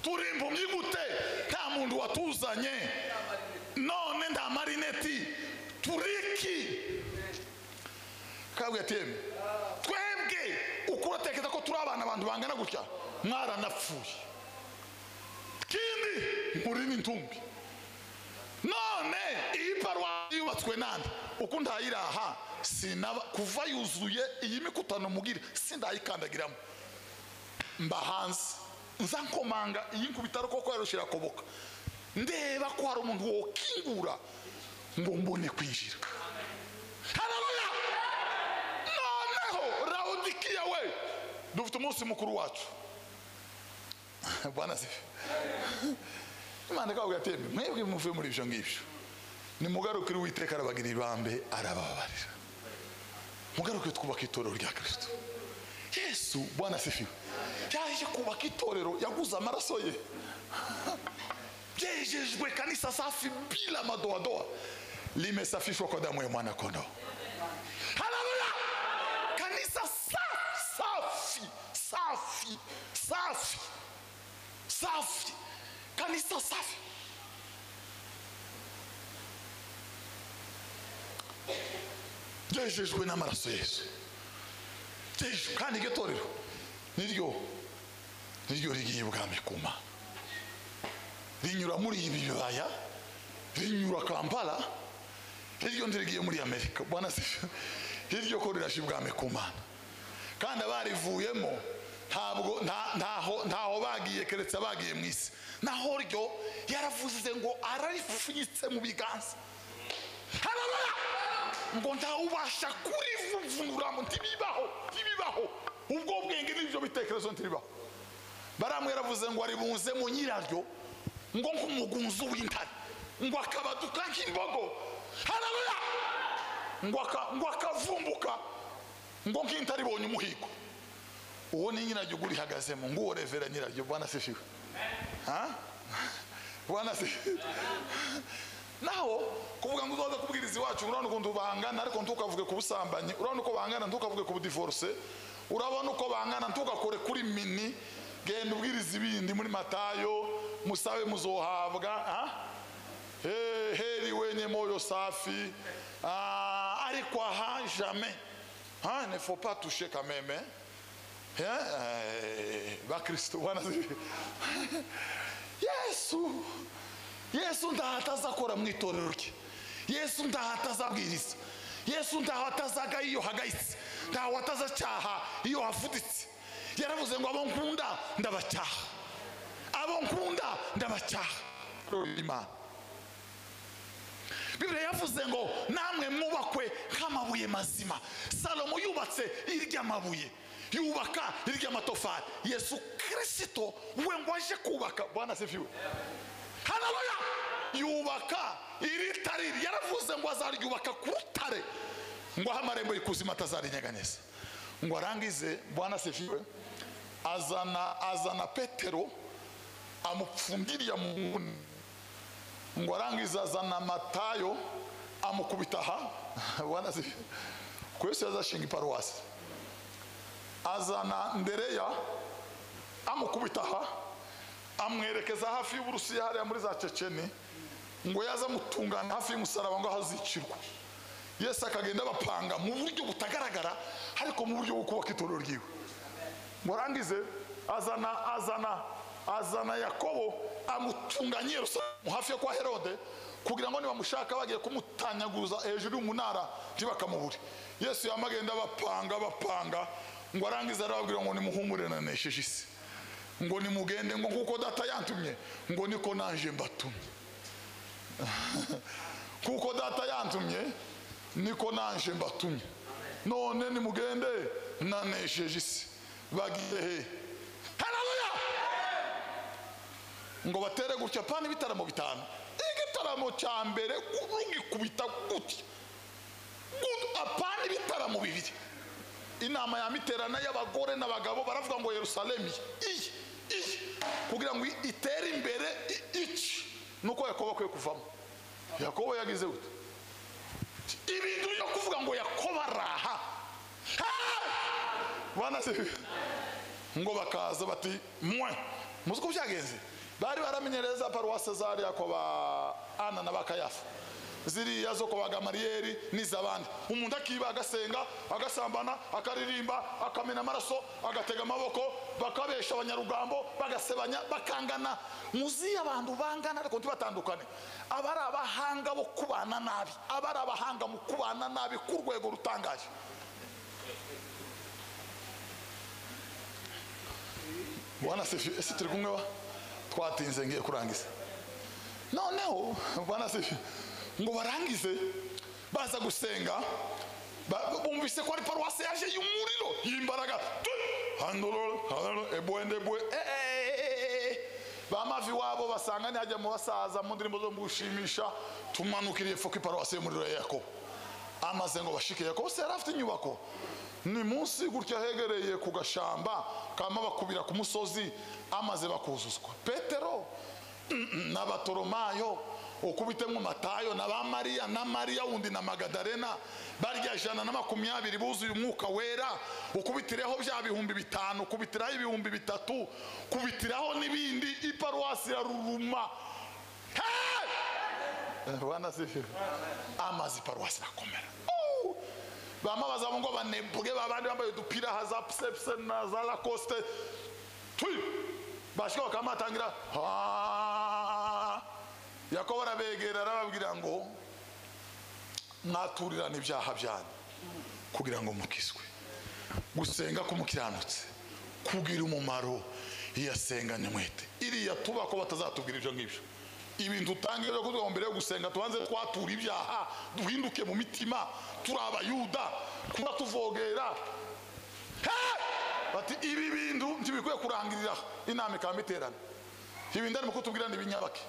turi impumyi gute nta muntu watuzanye none nda marineti turiki kabwe teme twebwe ukuratekeza ko turi abantu bangana gutya mwaranapfuye kindi muri n'intumbi none iyi paruwa yubatswe nande uko ndayiraha sinaba kuva yuzuye iyi mikutano mugire sindayikandagiramo mba hanze nza nkomanga iyi nkubitaro koko yarushira koboka ndeba ko hari umuntu wokingura ngo mbone kwinjira haleluya noneho Laodikiya we dufite umunsi mukuru wacu Bwana sifi Imana kavuga ati mwebwe muvuye muri ibyo ngibyo nimugarukire Uwiteka arabagira ibambe arababarira mugarukire twubaka itorero rya Kristo Yesu Bwana sifiwe yaje kubaka itorero yaguze amaraso ye yejejwe kanisa safi bila madoadoa limesafishwa kwa damu ya mwana kondoo haleluya kanisa safi safi safi, kanisa safi. Jejejwe n'amaraso Yesu, jejejwe kandi igetorero niryo rigiye ubwami kuma, rinyura muri ibi bibaya, rinyura Kampala, iryo ndirigiye muri Amerika. Bwana sifa, iryo ko rirashye ubwami kumana, kandi abarivuyemo ntaho bagiye keretse bagiye mu isi. Naho ryo yaravuze ngo araripfunyitse mu biganza, haleluya, ngo ntawubasha kurivuvura, ngo ntibibaho ubwo bwenge n'ibyo bitekerezo ntibibaho. Baramwe yaravuze ngo aribunze mu nyiraryo, ngo nk'umugunzu w'intare, ngo akabaduka nk'imbogo, haleluya, ngo akavumbuka, ngo nk'intare ibonye umuhigo. Uwo ni nyiraryo gurihagazemo, ngo uwo revera nyiraryo. Bwana sifiwe. Bwana sifiwe. Naho kuvuga ngo uzoza kubwiriza iwacu, urabona ukuntu bangana, ariko ntukavuge ku busambanyi. Urabona uko bangana, ntukavuge ku divorce. Urabona uko bangana, ntukakore kuri mini. Genda ubwiriza ibindi muri Matayo, musabe muzohabwa. Heri wenye moyo safi. Ariko aha jamais. Ne faut pas toucher quand même. Ba Kristo, Bwana sifiwe. Yesu ndahatazakora mu itorero rye. Yesu ndahatazabwiriza. Yesu ndahatazaga iyo hagayitse, ndahatacyaha iyo hafuditse. Yaravuze ngo abo nkunda ndabacyaha, abo nkunda ndabacyaha. Imana, Biblia yavuze ngo namwe mwubakwe nk'amabuye mazima. Salomo yubatse irya mabuye, yubaka irya matofari. Yesu Kristo we ngo aje kubaka. Bwana sifiwe. Haleluya. Yubaka iritari, yaravuze ngo azaryubaka ku rutare, ngo amarembo y'ikuzimu atazarinyeganyeza. Ngo arangize, Bwana sifiwe, azana Petero amupfundiriya mu nguni. Ngo arangize azana Matayo amukubitaha. Bwana sifiwe. Kwese yazashinga iparuwasi. Azana Ndereya amukubitaha, amwerekeza hafi y'Uburusiya hariya muri za Checheni, ngo yaza mutungana hafi y'umusaraba ngo hazicirwa. Yesu akagenda bapanga mu buryo butagaragara, ariko mu buryo bwo kubaka itorero ryiwe. Ngo arangize azana Yakobo amutunganye Yerusalemu hafi yo kwa Herode, kugira ngo nibamushaka bagiye kumutanyaguza hejuru y'umunara ntibakamubure. Yesu yamagenda bapanga, ngo arangize arababwira ngo nimuhumure nanesheje isi, ngo nimugende, ngo kuko data yantumye, ngo niko nanje mbatumye. Kuko data yantumye, niko nanje mbatumye. None nimugende nanesheje isi. Bagiye he? Haleluya. Ngo batere gutya pani bitaramo bitanu. Igitaramo cya mbere urugikubita gutya, apani bitaramo bibiri. Inama ya miterana y'abagore n'abagabo baravuga ngo Yerusalemu kugira ngo itere imbere iki nuko Yakobo kwe kuvamo. Yakobo yagize gute? Ibintu byo kuvuga ngo Yakobo araha. Bwana se ngo bakaza bati mwe muzi ko byagenze. Bari baramenyereza paruwase zari Yakoba Ana na Bakayafa, ziriya zo kwa Gamariyeri n'izabandi. Umuntu akiba agasenga, agasambana, akaririmba, akamena amaraso, agatega amaboko, bakabesha abanyarugambo, bagasebanya, bakangana. Muzi abantu bangana ariko ntibatandukane. Abari abahanga bo kubana nabi, abari abahanga mu kubana nabi ku rwego rutangaje. Bwana sifi, ese turi kumwe wa twatinze ngiye kurangiza. Noneho Bwana sifi, ngo barangize baza gusenga, bumvise ko ari paruwase yaje y'umuriro y'imbaraga. Handoro ebwende bamavi wabo basanga hajya mu basaza mu ndirimbo zo gushimisha, tumanukiriye foko iparuwase y'umuriro ya Yakobo. Amaze ngo bashike Yakobo se yarafite inyubako ni munsi gutya hegereye ku gashamba kama bakubira ku musozi. Amaze bakuzuzwa Petero n'Abatoromayo ukubitemo Matayo na ba Mariya na Mariya wundi na Magadarena barya 120 buzuye umwuka wera, ukubitireho bya 5,000, ukubitiraho 3,000, kubitiraho nibindi iparuwasi ya Ruruma. Bwana sifi. Amazi paruwasi rakomera. Bama bazabo ngo banebwe babandi bambaye dupira haza psepse na za Lacoste. Bashika bakamatangira Yakobo arabegera arababwira ngo mwaturirana ibyaha byanyu kugira ngo mukizwe. Gusenga kumukiranutse kugira umumaro iyasenganye mwete. Iriya tuba ko batazatubwira ibyo ngibyo. Ibintu utangiye byo kuvuga mbere yo gusenga tubanze twatura ibyaha duhinduke mu mitima turabayuda kuba tuvogera. Bati ibi bintu ntibikwiye kurangirira inama ikamiterana. Ibi ndari mukutubwira ndibinyabake.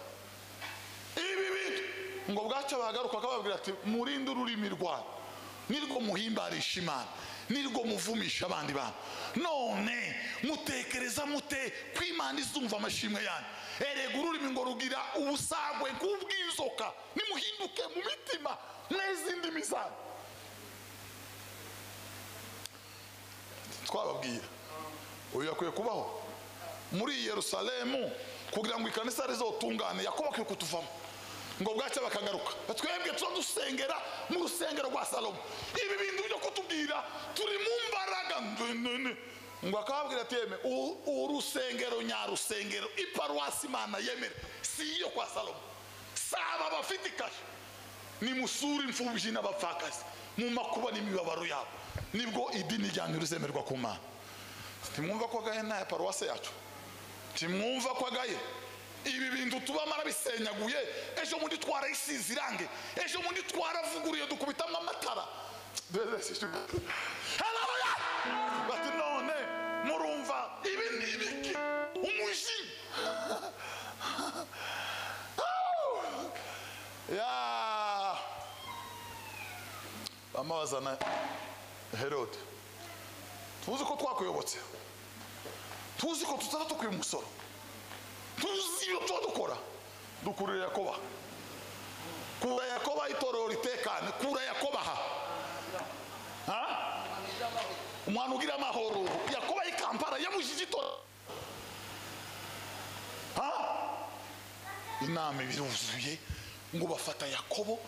Ibi bintu ngo bwaca bagaruka akababwira ati murinde ururimi rwanyu nirwo muhimbarisha Imana nirwo muvumisha abandi bantu. None mutekereza mute kw'Imana izumva amashimwe yanyu? Erega ururimi ngo rugira ubusagwe nk'ubw'inzoka, nimuhinduke mu mitima n'izindi mizana. Twababwira uyu yakwiye kubaho muri Yerusalemu kugira ngo ikanisa rizotungane. Yakobo akwiye kutuvamo ngo bwaca bakagaruka twebwe dusengera mu rusengero rwa Salomo. Ibi bintu byo kutubwira turi mu mbaraga ngo akababwira ati yeme urusengero nyarusengero iparuwasi Imana yemera si iyo kwa Salomo. Saba bafite kashe ni musuri imfubyi n'abapfakazi mu makuba n'imibabaro yabo, nibwo idini ryanyu rizemerwa ku Mana. Timwumva ko gaye na paruwasi yacu, timwumva ko gaye ibi bintu tuba marabisenyaguye. Ejo mundi twarayisize irange, ejo mundi twaravuguruye dukubitamo amatara. Haleluya! Bati none murumva ibi nibiki umuji ya bamazana Herode. Tuzi ko twakuyobotse, tuzi ko tutatukuye umusoro, tuzi iyo dukora dukurira Yakoba. Kura Yakoba itorero ritekane, kura Yakoba umwana ugira amahoro. Yakoba ikampara yamujijito inama biruzuye ngo bafata Yakobo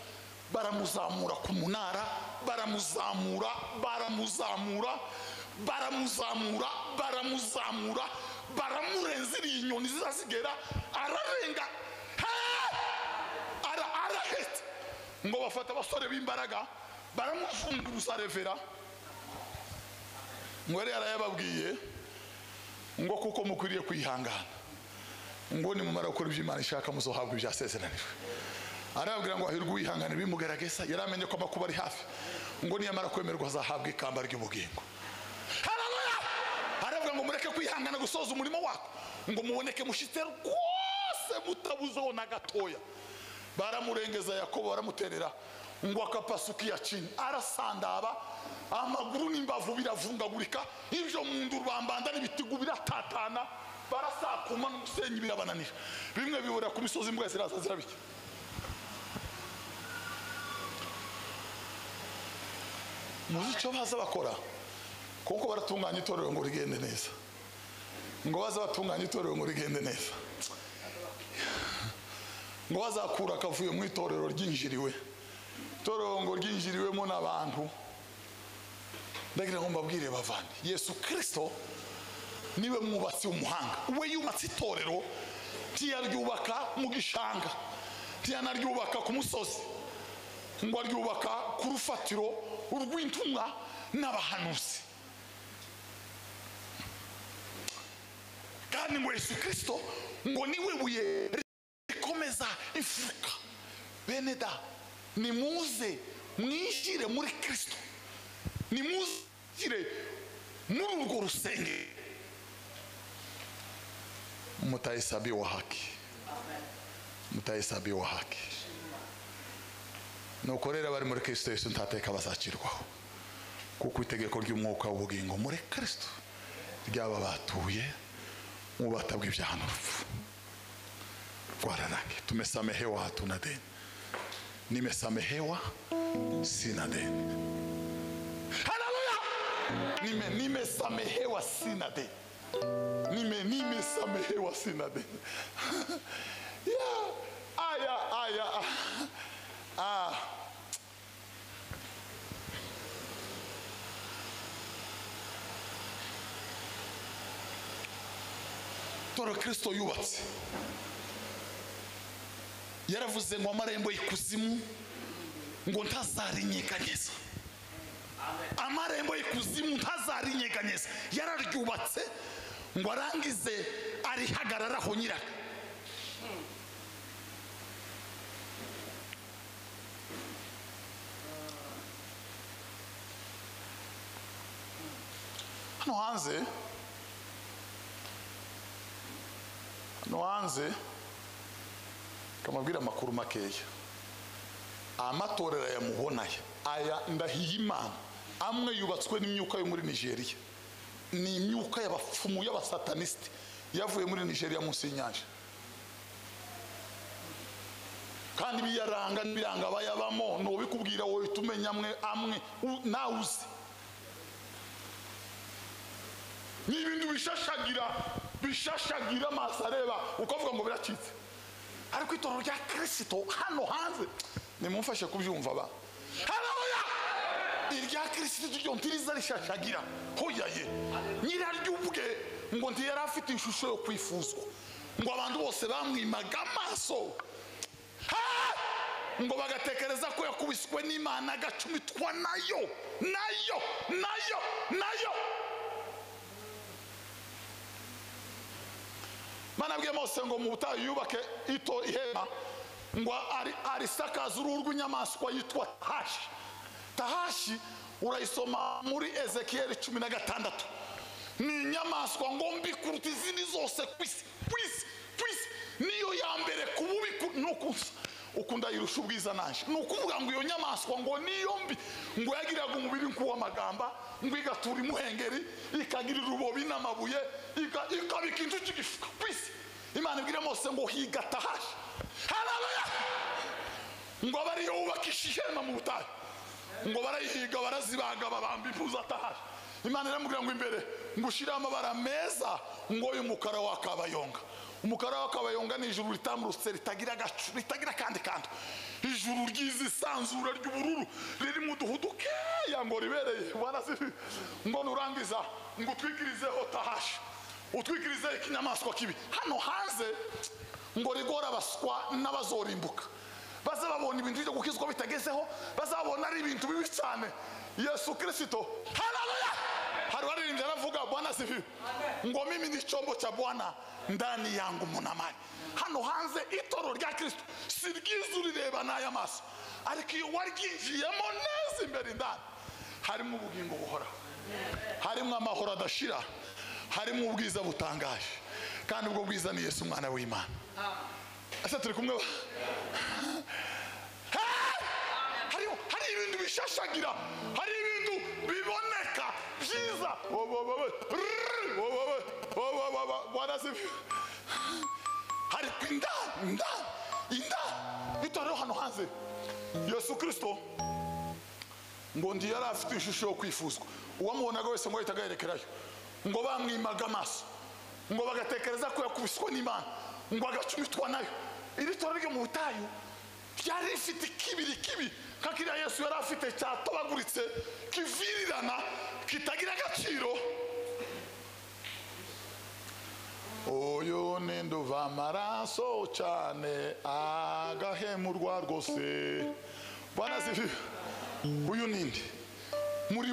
baramuzamura ku munara, baramuzamura baramurenza inyoni zizazigera ararenga arahetse. Ngo bafata abasore b'imbaraga baramufunguza revera. Ngo yari yarayababwiye ngo kuko mukwiriye kwihangana ngo nimumara gukora ibyo Imana ishaka muzohabwa ibyasezeranijwe. Arababwira ngo ahirwe uwihangana bimugerageza. Yaramenye ko amakuba ari hafi, ngo niyamara kwemerwa azahabwa ikamba ry'ubugingo. Haleluya! Arababwira ngo mureke kwihangana gusoza umurimo wako, ngo muboneke mushitse rwose mutabuzeho na gatoya. Baramurengeza Yakobo baramuterera ngo akapasuka ya chini, arasandaba amaguru n'imbavu biravungagurika, ibyo mundu rubambanda n'ibitigu biratatana, barasakuma n'umusenyi birabananira. Bimwe bibura ku misozi imbwa ziraza zirabike. Muzi icyo baza bakora kuko baratunganya itorero ngo rigende neza, ngo baza batunganya itorero ngo rigende neza, ngo bazakura akavuye mu itorero ryinjiriwe, itorero ngo ryinjiriwemo n'abantu. Ndagira ngo mbabwire bavandi, Yesu Kristo niwe mwubatsi w'umuhanga. We yubatse itorero, ntiyaryubaka mu gishanga, ntiyanaryubaka ku musozi, ngo aryubaka ku rufatiro urw'intumwa n'abahanuzi. Kandi ngo Yesu Kristo ngo niwe buye rikomeza imfuruka. Bene da, nimuze mwishire muri Kristo, nimuzire muri urwo rusenge, mutahesabiwa haki, mutahesabiwa haki. Nuko rero bari muri Kristo Yesu ntateka bazacirwaho, kuko itegeko ry'umwuka w'ubugingo muri Kristo ryaba batuye mu bata bw'ibyaha n'urupfu. Kwa rangi tumesamehewa, hatuna deni. Nimesamehewa, sina deni. Haleluya! Nimesamehewa, sina deni. Nimesamehewa, sina deni. Toro Kristo yubatse yaravuze ngo amarembo y'ikuzimu ngo ntazarinyeganyeza. Amarembo y'ikuzimu ntazarinyeganyeza. Yararyubatse ngo arangize arihagararaho nyiraka. Hano hanze kamabwira amakuru makeya. Amatorero yamubonaye aya ndahiye Imana amwe yubatswe n'imyuka yo muri Nigeria. Ni imyuka y'abapfumu y'abasataniste yavuye muri Nigeria munsi y'inyanja. Kandi biranga bayabamo no bikubwira wowe tumenya amwe nawuzi. Ni ibintu bishashagira masareba ukavuga ngo biracitse. Ariko itorero rya Kristo hano hanze nimumfashe kubyumva ba. Haleluya! Irya Kristo ryo ntiriza rishashagira. Hoyaye. Nyiraryubwe ngo ntiyari afite ishusho yo kwifuzwa. Ngo abantu bose bamwimaga amaso. Ngo bagatekereza ko yakubiswe n'Imana agacumitwa nayo. Manabwiye Mose ngo mu butayu yubake ito ihema ngo arisakaza uruhu rw'inyamaswa yitwa Tahashi. Urayisoma muri Ezekiel 16. Ni inyamaswa ngo mbi kuruta izindi zose kwisi. Niyo ya mbere kububi nukusa ukunda irusha ubwiza nanje. Nukuvuga ngo iyo nyamaswa ngo niyo mbi ngo yagiraga umubiri nk'uw'amagamba ngo igatura imuhengeri ikagira urubobi n'amabuye ikabika inzuki gifuka kwisi. Imana ibwira Mose ngo higa Tahashi. Haleluya! Ngo bari yubakisha ihema mu butayu ngo barayihiga barazibaga babamba impuza Tahashi. Imana iramubwira ngo imbere ngo ushire amabara meza ngo y'umukara wa kabayonga. Umukara wa kabayonga ni ijuru ritamurutse ritagira gacu ritagira kandi ijuru ry'izisanzura ry'ubururu riri mu duhuduke ngo ribereye ngo nurangiza ngo utwikirizeho Tahashi utwikirize ikinyamaswa kibi. Hano hanze ngo rigora baswa n'abazorimbuka. Bazababona ibintu byo gukizwa bitagezeho, bazabona ari ibintu bibi cyane. Yesu Kristo, haleluya! Hari waririmbye aravuga Bwana asifiwe. Ngo mimi ni chombo cha Bwana ndani yangu munamari. Hano hanze itoro rya Kristo sirgizu rireba n'aya maso, ariko iyo warginjiyemo neza imbere indani harimo ubugingo buhora, harimo amahoro adashira, harimo ubwiza butangaje. Kandi ubwo bwiza ni Yesu mwana w'Imana. Asa turi kumwe. Hari ibintu bishashagira, hari ibintu biboneka byiza. Hari inda itorero hano hanze. Yesu Kristo ngo ndi yari afite ishusho yo kwifuzwa. Uwamubonaga wese ngo ahita agaherekerayo. Ngo bamwimaga amaso, ngo bagatekereza ko yakubiswe n'Imana, ngo agacumitwa nayo. Iri torero ryo mu butayu ryari rifite kibi kakiriya Yesu yari afite cyatobaguritse kivirirana kitagira agaciro. Oyo nenduva amaraso cyane agahemurwa rwose. Bwana sifi. Uyu nindi muri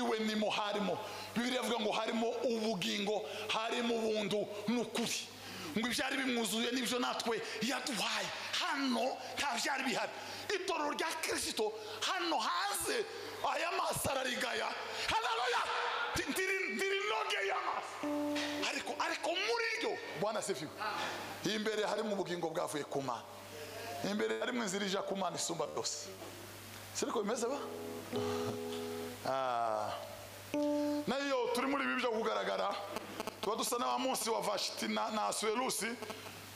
we nimo harimo. Bibiliya ivuga ngo harimo ubugingo, harimo ubuntu n'ukuri. Ngo ibyari bimwuzuye n'ibyo natwe yaduhaye. Hano nta byari bihari. Itorero rya Kristo hano hanze aya masararigaya. Haleluya! Ndirinoge y'amaso. Ariko muri ryo Bwana sifiwe. Imbere harimo ubugingo bwavuye ku Mana. Imbere harimo inzira ija ku Mana isumba byose. Siriko bimeze ba? Nayo turi muri ibi byo kugaragara. Tuba dusa n'abamunsi wa Vashiti na Asuerusi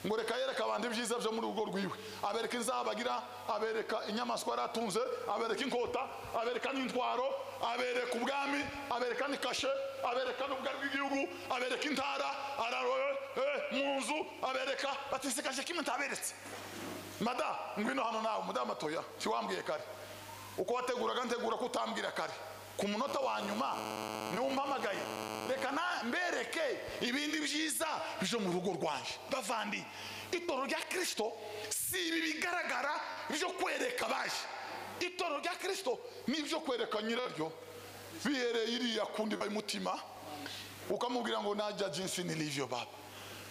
ngo reka yereka abandi ibyiza byo muri urugo rwiwe, abereka inzabagira, abereka inyamaswa yaratunze, abereka inkota, abereka n'intwaro, abereka ubwami, abereka n'ikashe, abereka n'ubugari bw'igihugu, abereka intara, araroye mu nzu, abereka batisikaje kimwe ntaberetse. Mada ngwino hano nawe mudama toya kiwambwiye kare uko wateguraga ntegura ko utambwira kare ku munota wa nyuma niwe umpamagaye, reka na mbereke ibindi byiza byo mu rugo rwanje. Bavandi, itoro rya Kristo si ibi bigaragara byo kwereka baje. Itoro rya Kristo ni byo kwereka nyiraryo bihereye iriya kundi bayimutima, ukamubwira ngo najya jinsi nilivyo baba,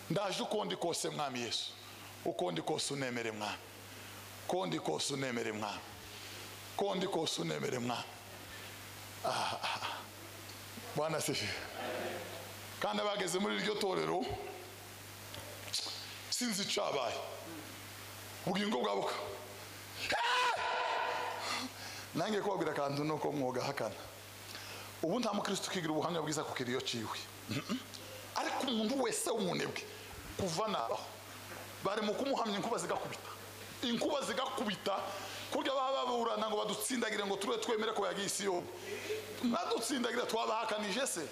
ndaje uko ndi kose mwami Yesu, uko ndi kose unemere mwana, uko ndi kose unemere mwana, uko ndi kose unemere mwana. Bwana sifi. Kandi bageze muri iryo torero sinzi cabaye ubugingo bwabuka. Nange kubabwira kandi nuko mwoga hakana, ubu nta mukristo kigira ubuhamya bwiza ku kiriyo ciwe. Ariko umuntu wese umunebwe kuva naho bari mu kumuhamya inkuba zigakubita, inkuba zigakubita kurya baba baburana ngo badutsindagire ngo turwe twemere ko yagiye Siyoni. Nadutsindagira twabahakanije se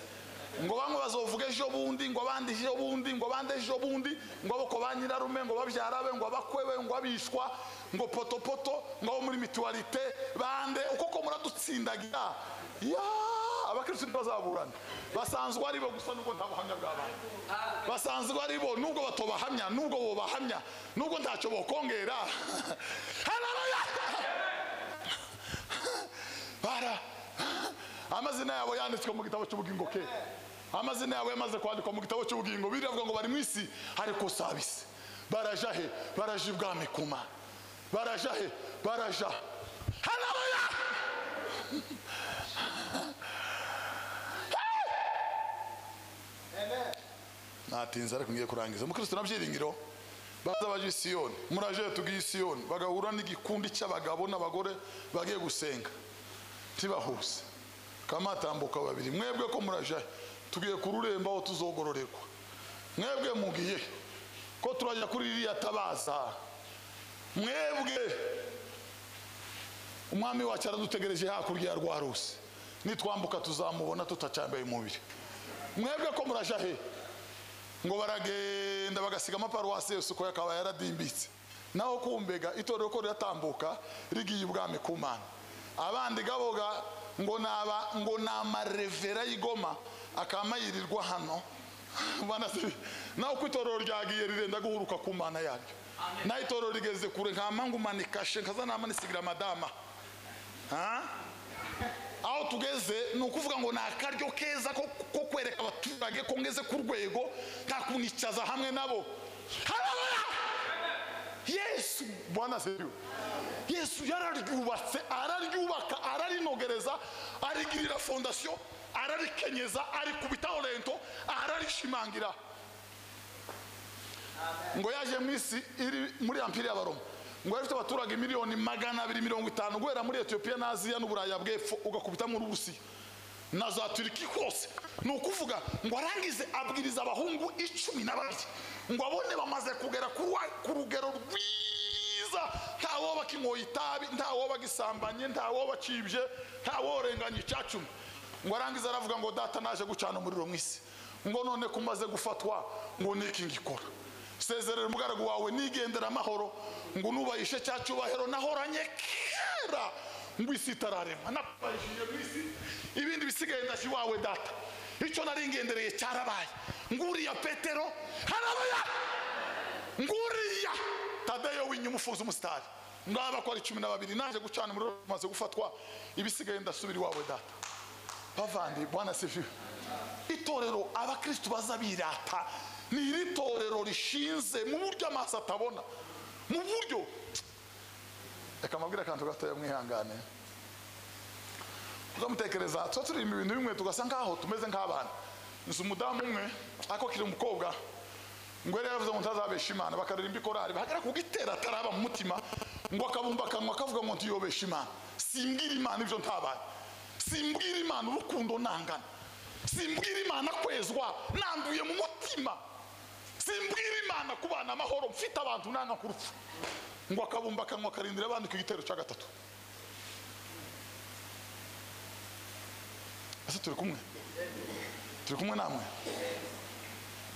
ngo bamwe bazovuga ejo bundi, ngo abandi ejo bundi, ngo abandi ejo bundi, ngo abako banyirarume, ngo babyarabe, ngo abakwewe, ngo abishwa, ngo poto ngo muri mitualite bande uko ko muradutsindagira. Ya abakristo bazaburana basanzwe ari bo gusa nuko ntabuhamya bw'abana, basanzwe ari bo nubwo batobahamya, nubwo bo bahamya, nubwo ntacyo bokongera. Haleluya. Bara amazina yabo yanditswe mu gitabo cy'ubugingo ke, amazina yabo yamaze kwandikwa mu gitabo cy'ubugingo. Biravuga ngo bari mu isi ariko sabise. Baraja he? Baraja ibwami kuma. Baraja he? Baraja. Haleluya. Amen. Natinze ariko ngiye kurangiza. Mukristo nabyiringiro baza baje Siyoni, muraje tugiye Siyoni, bagahura n'igikundi cy'abagabo n'abagore bagiye gusenga tibahuse kamatambuka babiri. Mwebwe ko muraje tugiye kururemba aho tuzogororerwa, mwebwe mugiye ko turajya kuri iriya tabaza, mwebwe umwami wacu aradutegereje hakurya ya Rwarusi, nitwambuka tuzamubona tutacambaye umubiri. Mwebwe ko muraje he? Ngo baragenda bagasiga amaparuwasi yose uko yakaba yaradimbitse, naho kumbega itorero ko riratambuka rigiye ubwami ku Mana. Abandi gaboga ngo nama revera y'Igoma akamayirirwa hano. Bana se naho kwitorero ryagiye rirenda guhuruka ku Mana yaryo. Na itorero rigeze kure nkamangu kashe nkazana amanisigira madama. Aho tugeze nukuvuga ngo nakaryo keza ko kwereka abaturage ko ngeze ku rwego ntakunicaza hamwe nabo. Haleluya. Yesu Bwana serio. Yesu yararyubatse, araryubaka, ararinogereza, arigirira fondation, ararikenyeza, arikubita olento, ararishimangira. Ngo yaje mu isi iri muri Empire y'Abaroma, ngo afite abaturage miliyoni 250 guhera muri Ethiopia na Aziya n'Uburaya bw'epfo ugakubita mu Rubusi na za Turiki hose. Nukuvuga ngo arangize abwiriza abahungu 12 ngo abone bamaze kugera ku rugero rwiza, ntawo bakinyoye itabi, ntawo bagisambanye, ntawo bacibye, ntawo renganye icacumi. Ngo arangize aravuga ngo data naje gucana umuriro mu isi, ngo none kumaze gufatwa ngo niki ngikora, sezerera umugaragu wawe nigendera amahoro, ngo nubayishe cyacubahero nahoranye kera ngo isi itararema, nabayishije mu isi ibindi bisigaye ndashi wawe data, icyo nari ngendereye cyarabaye. Nguriya Petero, haleluya, nguriya Tadeyo w'inyumufuza umusitari, ngaba ko ari 12 naje gucana umuriro maze gufatwa, ibisigaye ndasubira wawe data. Bavandi Bwana sifi. Itorero abakristo bazabirata ni iri torero rishinze mu buryo amaso atabona, mu buryo reka mabwira kantu gatoya mwihangane. Uzamutekereza turi mu bintu bimwe tugasa nkaho tumeze nk'abana. Nzi umudamu umwe akokira umukobwa ngo yari yavuze ngo ntazabesha Imana, bakaririmba ikorari bahagera kugitera ataraba mu mutima, ngo akabumba kanwa akavuga ngo ntiyobesha Imana. Simbwira Imana ibyo ntabaye, simbwira Imana urukundo nangana, simbwira Imana kwezwa nanduye mu mutima, simbwira Imana kubana amahoro mfite abantu nanga kurupfu ngo akabumba kanwa karindira abandi ku gitero cya gatatu. Ese turi kumwe namwe?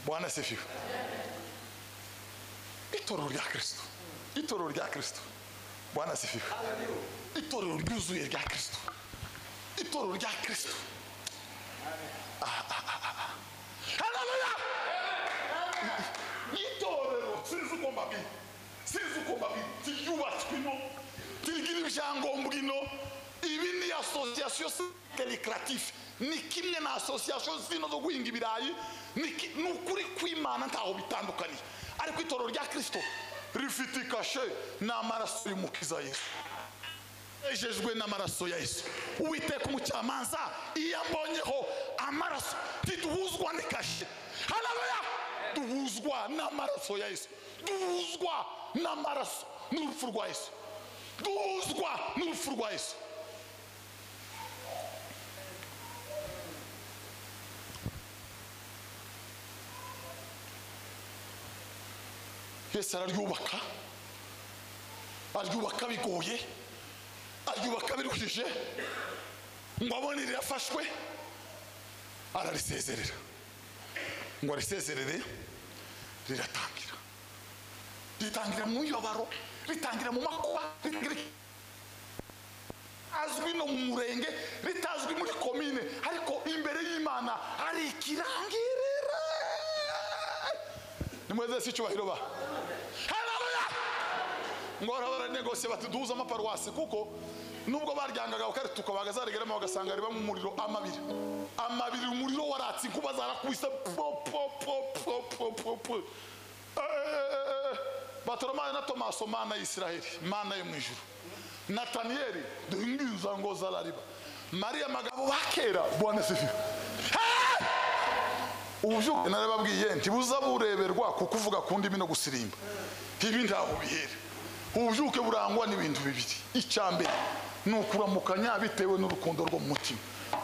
Bwana asifiwe. Itorero rya Kristo. Bwana asifiwe. Itorero ryuzuye rya Kristo. Itorero rya Kristo. Haleluya. Itorero sinzi uko mbabi tiyubatswe no tigira ibyangombwa ino. Ibi ni association lucrative, ni kimwe na association zino zo guhinga ibirayi, ni ukuri kw'Imana ntaho bitandukanye. Ariko itorero rya Kristo rifite kashe n'amaraso y'umukiza Yesu, ejejwe n'amaraso ya Yesu. Uwiteka umucamanza iyo ambonyeho amaraso tiduhuzwa n'ikashe. Haleluya. Duhuzwa n'amaraso ya Yesu, duhuzwa n'amaraso n'urupfu rwa Yesu, duhuzwa n'urupfu rwa Yesu. Yesu araryubaka bigoye, aryubaka biruhije, ngo abone rirafashwe, ararisezerera. Ngo arisezerere, ritangira mu yobaro, ritangira mu makuba, azwi no mu murenge, ritazwi muri komine, ariko imbere y'Imana ari ikirangirira. Nimweze si cyubahiro ba. Haleluya. Ngora baranegose batuduza amaparuwasi kuko nubwo baryangaga bakari tukabagazarigeramo bagasanga riba mu muriro amabiri umuriro waratsi kuba zarakubise Batoromana na Tomaso mana y'Isiraheli, mana yo mwijuru, Nataniyeli duhingiza ngo zalariba, Maria magabo bakera. Bwana asifiwe. Ubujuke narababwiye nti buzabureberwa kukuvuga kundi bino gusirimba ibi ntaho bihere. Ubujuke burangwa n'ibintu bibiri. Icyambere nukuramukanya bitewe n'urukundo rwo mu mutima,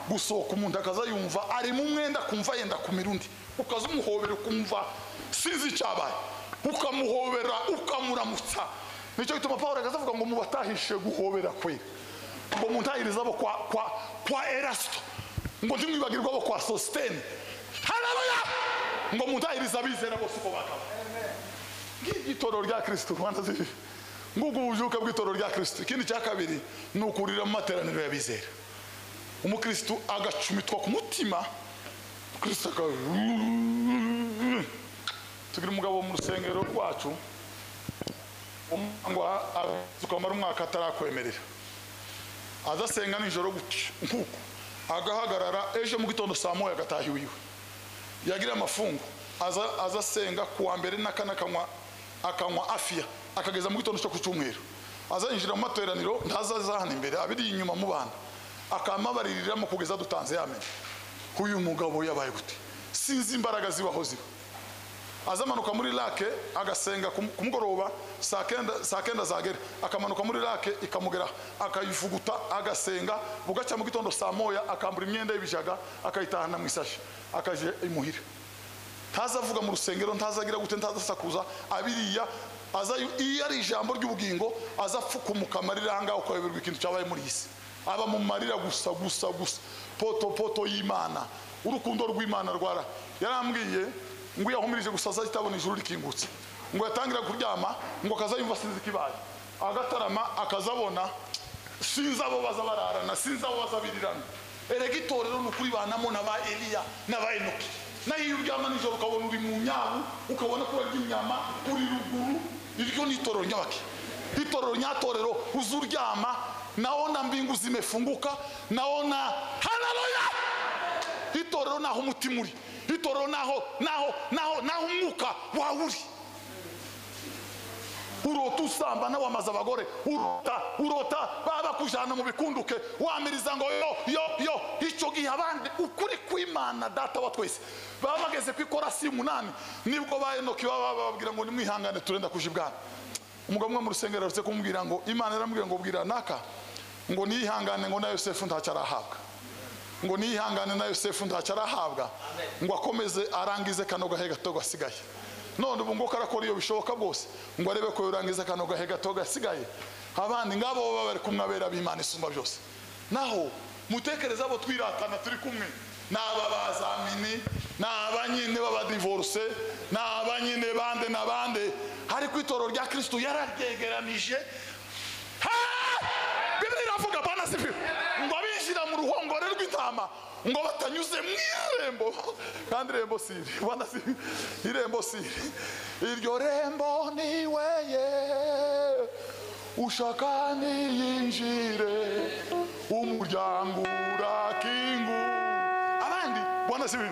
gusohoka umuntu akaza yumva ari mu mwenda kumva yenda kumirundi, ukaza umuhobera kumva sinzi cyabaye, ukamuhobera ukamuramutsa. Nicyo gituma Paulo akavuga ngo mubatahishe guhobera kwera, ngo muntahiriza abo kwa Erasto, ngo ntimwibagirwa abo kwa Sostene. Haleluya. Ngo muntahiriza bizera bose uko bakaba. Itorero rya Kristo Rwanda zifi. Ngugu ubujuke bw'itorero rya Kristo. Ikindi cya kabiri ni ukurira mu materaniro y'abizera. Umukristo agacumitwa ku mutima, Kristo tugira umugabo mu rusengero rwacu ngo azukamara umwaka atarakwemerera, azasenga nijoro gutyo nkuko agahagarara ejo mu gitondo saa moya agatahi wiwe, yagira amafungo azasenga kuwa mbere n'akana akanywa afia akageza mu gitondo cyo ku cyumweru, azayinjira mu materaniro ntazazahana imbere abiri inyuma mu bana akamabaririramo kugeza dutanze yamenye. Uyu mugabo yabaye gute? Sinzi imbaraga zibaho ziba. Azamanuka muri lake agasenga kumugoroba saa kenda zagera, akamanuka muri lake ikamugera akayivuguta agasenga, bugaca mu gitondo saa moya akambura imyenda y'ibijaga akayitahana mu isashi akaje imuhira. Ntazavuga mu rusengero, ntazagira gute, ntazasakuza abiriya, iyo ari ijambo ry'ubugingo azapfukumuka amarira ahangaha ukayoberwa ikintu cyabaye muri isi. Aba mu marira gusa poto y'Imana, urukundo rw'Imana rwara. Yarambwiye ngo yahumirije gusaza itabona ijuru rikingutse, ngo yatangira kuryama ngo akazayumva sinzi kibaye, agatarama akazabona sinzi abo bazabararana, sinzi abo bazabirirana. Erega itorero n'ukuri banamo n'aba Eliya n'aba Enoki. Nayo iyo uryama nijoro ukabona uri mu nyabu, ukabona ko urya inyama uri ruguru, iryo ni itorero nyabaki. Itorero nyatorero uzuryama naona mbingu zimefunguka, naona haleluya. Itorero naho umutima uri, itorero naho umwuka wawuri. Urota usamba na wamaza abagore, urota baba kujana mu bikunduke, wamiriza ngo yo icyo gihe abandi ukuri kw'Imana data wa twese baba bageze kwikora si 8 nibwo Enoki baba bababwira ngo nimwihangane turenda kujibwana. Umugabo umwe mu rusengero arutse kumbwira ngo Imana yaramubwira ngo bwira naka ngo nihangane ngo na Yosefu ntacarahabwa, ngo nihangane na Yosefu ntacarahabwa, ngo akomeze arangize kano gahe gato gasigaye. none ubu ngo karakora iyo bishoboka bwose ngo arebe ko yorangiza kano gahe gato gasigaye abandi ngabo baba bari kumwabera b'Imana isumba byose. Naho mutekereza abo twiratana turi kumwe n'aba bazamini n'abanyine b'abadivorce n'abanyine bande n'abande, ariko itoro rya Kristo yararyegeranije. Bibiri iravuga bana sifi ngo abinjira mu ruhongore rw'intama ngo batanyuze mu irembo, kandi irembo siri bana sifi, irembo siri, iryo rembo niweye ushaka niyinjire umuryango urakingu. Abandi bwana sibi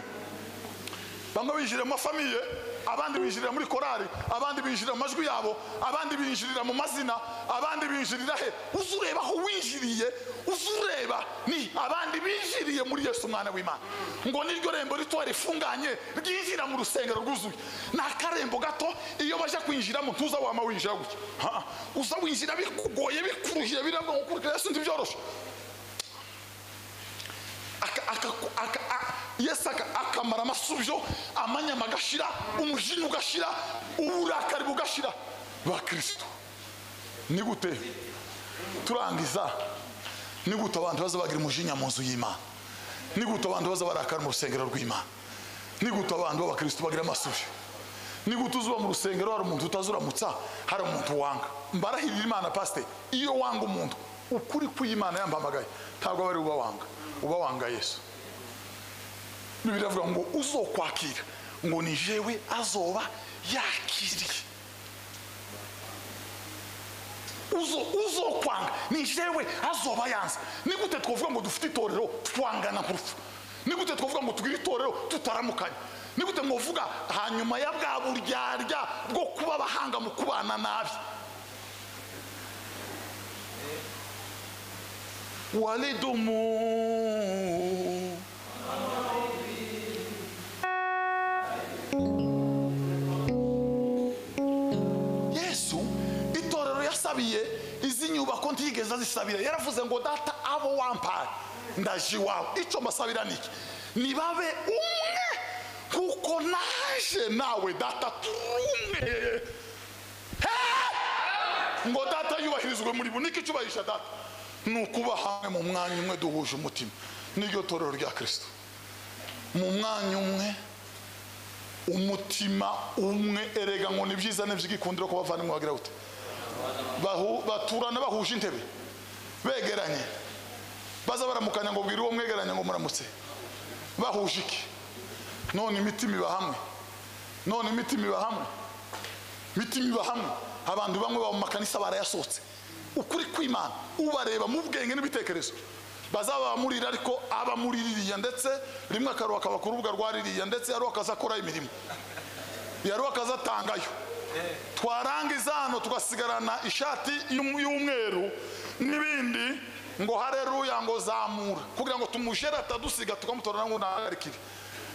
bamwe binjira mu famiye, abandi binjirira muri korari, abandi binjirira mu majwi yabo, abandi binjirira mu mazina, abandi binjirira he. Uzureba aho winjiriye, uzureba ni abandi binjiriye muri Yesu mwana w'Imana. Ngo niryo rembo rito rifunganye ryinjira mu rusengero rwuzuye. Nakarembo gato iyo baje kwinjiramo tuza wama winjira gutya, uza winjira bikugoye bikuruhiye birabwo gukurikira Yesu ndibyoroshe. Yesu akamara amasubyo, amanyama agashira, umujinya ugashira, uburakari bugashira. Ba Kristo ni gute turangiza? Ni gute abantu baza bagira umujinya mu nzu y'Imana? Ni gute abantu baza barakara mu rusengero rw'Imana? Ni gute abantu b'Abakristo bagira amasubyo? Ni gute uzuba mu rusengero hari umuntu utazuramutsa, hari umuntu wanga? Mbarahirira Imana pastor, iyo wanga umuntu ukuri kw'Imana yambamagaye ntabwo bari uba wanga, uba wanga Yesu. Bibiri avuga ngo uzokwakira ngo ni jewe azoba yakiriye. Uzokwanga ni jewe azoba yanze. Ni gute twovuga ngo dufite itorero twangana kurupfu? Ni gute twovuga ngo tugira itorero tutaramukanye? Ni gute mwovuga hanyuma ya bwa buryarya bwo kuba abahanga mu kubana nabi? Walidumu Yesu itorero yasabiye izi nyubako ntigeze zisabira. Yaravuze ngo data abo wampaye ndaje iwawe, icyo mbasabira niki nibabe umwe kuko naje nawe data turumwe. Ngo data yubahirizwe muri bo. Niki cyubahisha data? Nukuba hamwe mu mwanya umwe duhuje umutima. Niryo torero rya Kristo, mu mwanya umwe, umutima umwe. Erega ngo nibyiza nebyigikundira ko bavana mwagira gute baturana bahuje intebe begeranye, baza baramukanya ngo bwira uwo mwegeranye ngo muramutse bahuje iki? None imitima iba hamwe, none imitima iba hamwe, imitima iba hamwe. Abantu bamwe ba mu makanisa barayasotse ukuri kw'Imana, ubareba mu bwenge n'ibitekerezo bazaba bamurira, ariko abamuririye ndetse rimwe akaruha akaba ku rubuga rwaririye ndetse yaruha akazakora imirimo, yaruha akazatangayo. Twarangiza hano tugasigarana ishati y'umweru n'ibindi ngo hareruya ngo zamura, kugira ngo tumujere atadusiga tukamutorana ngo nagarikire.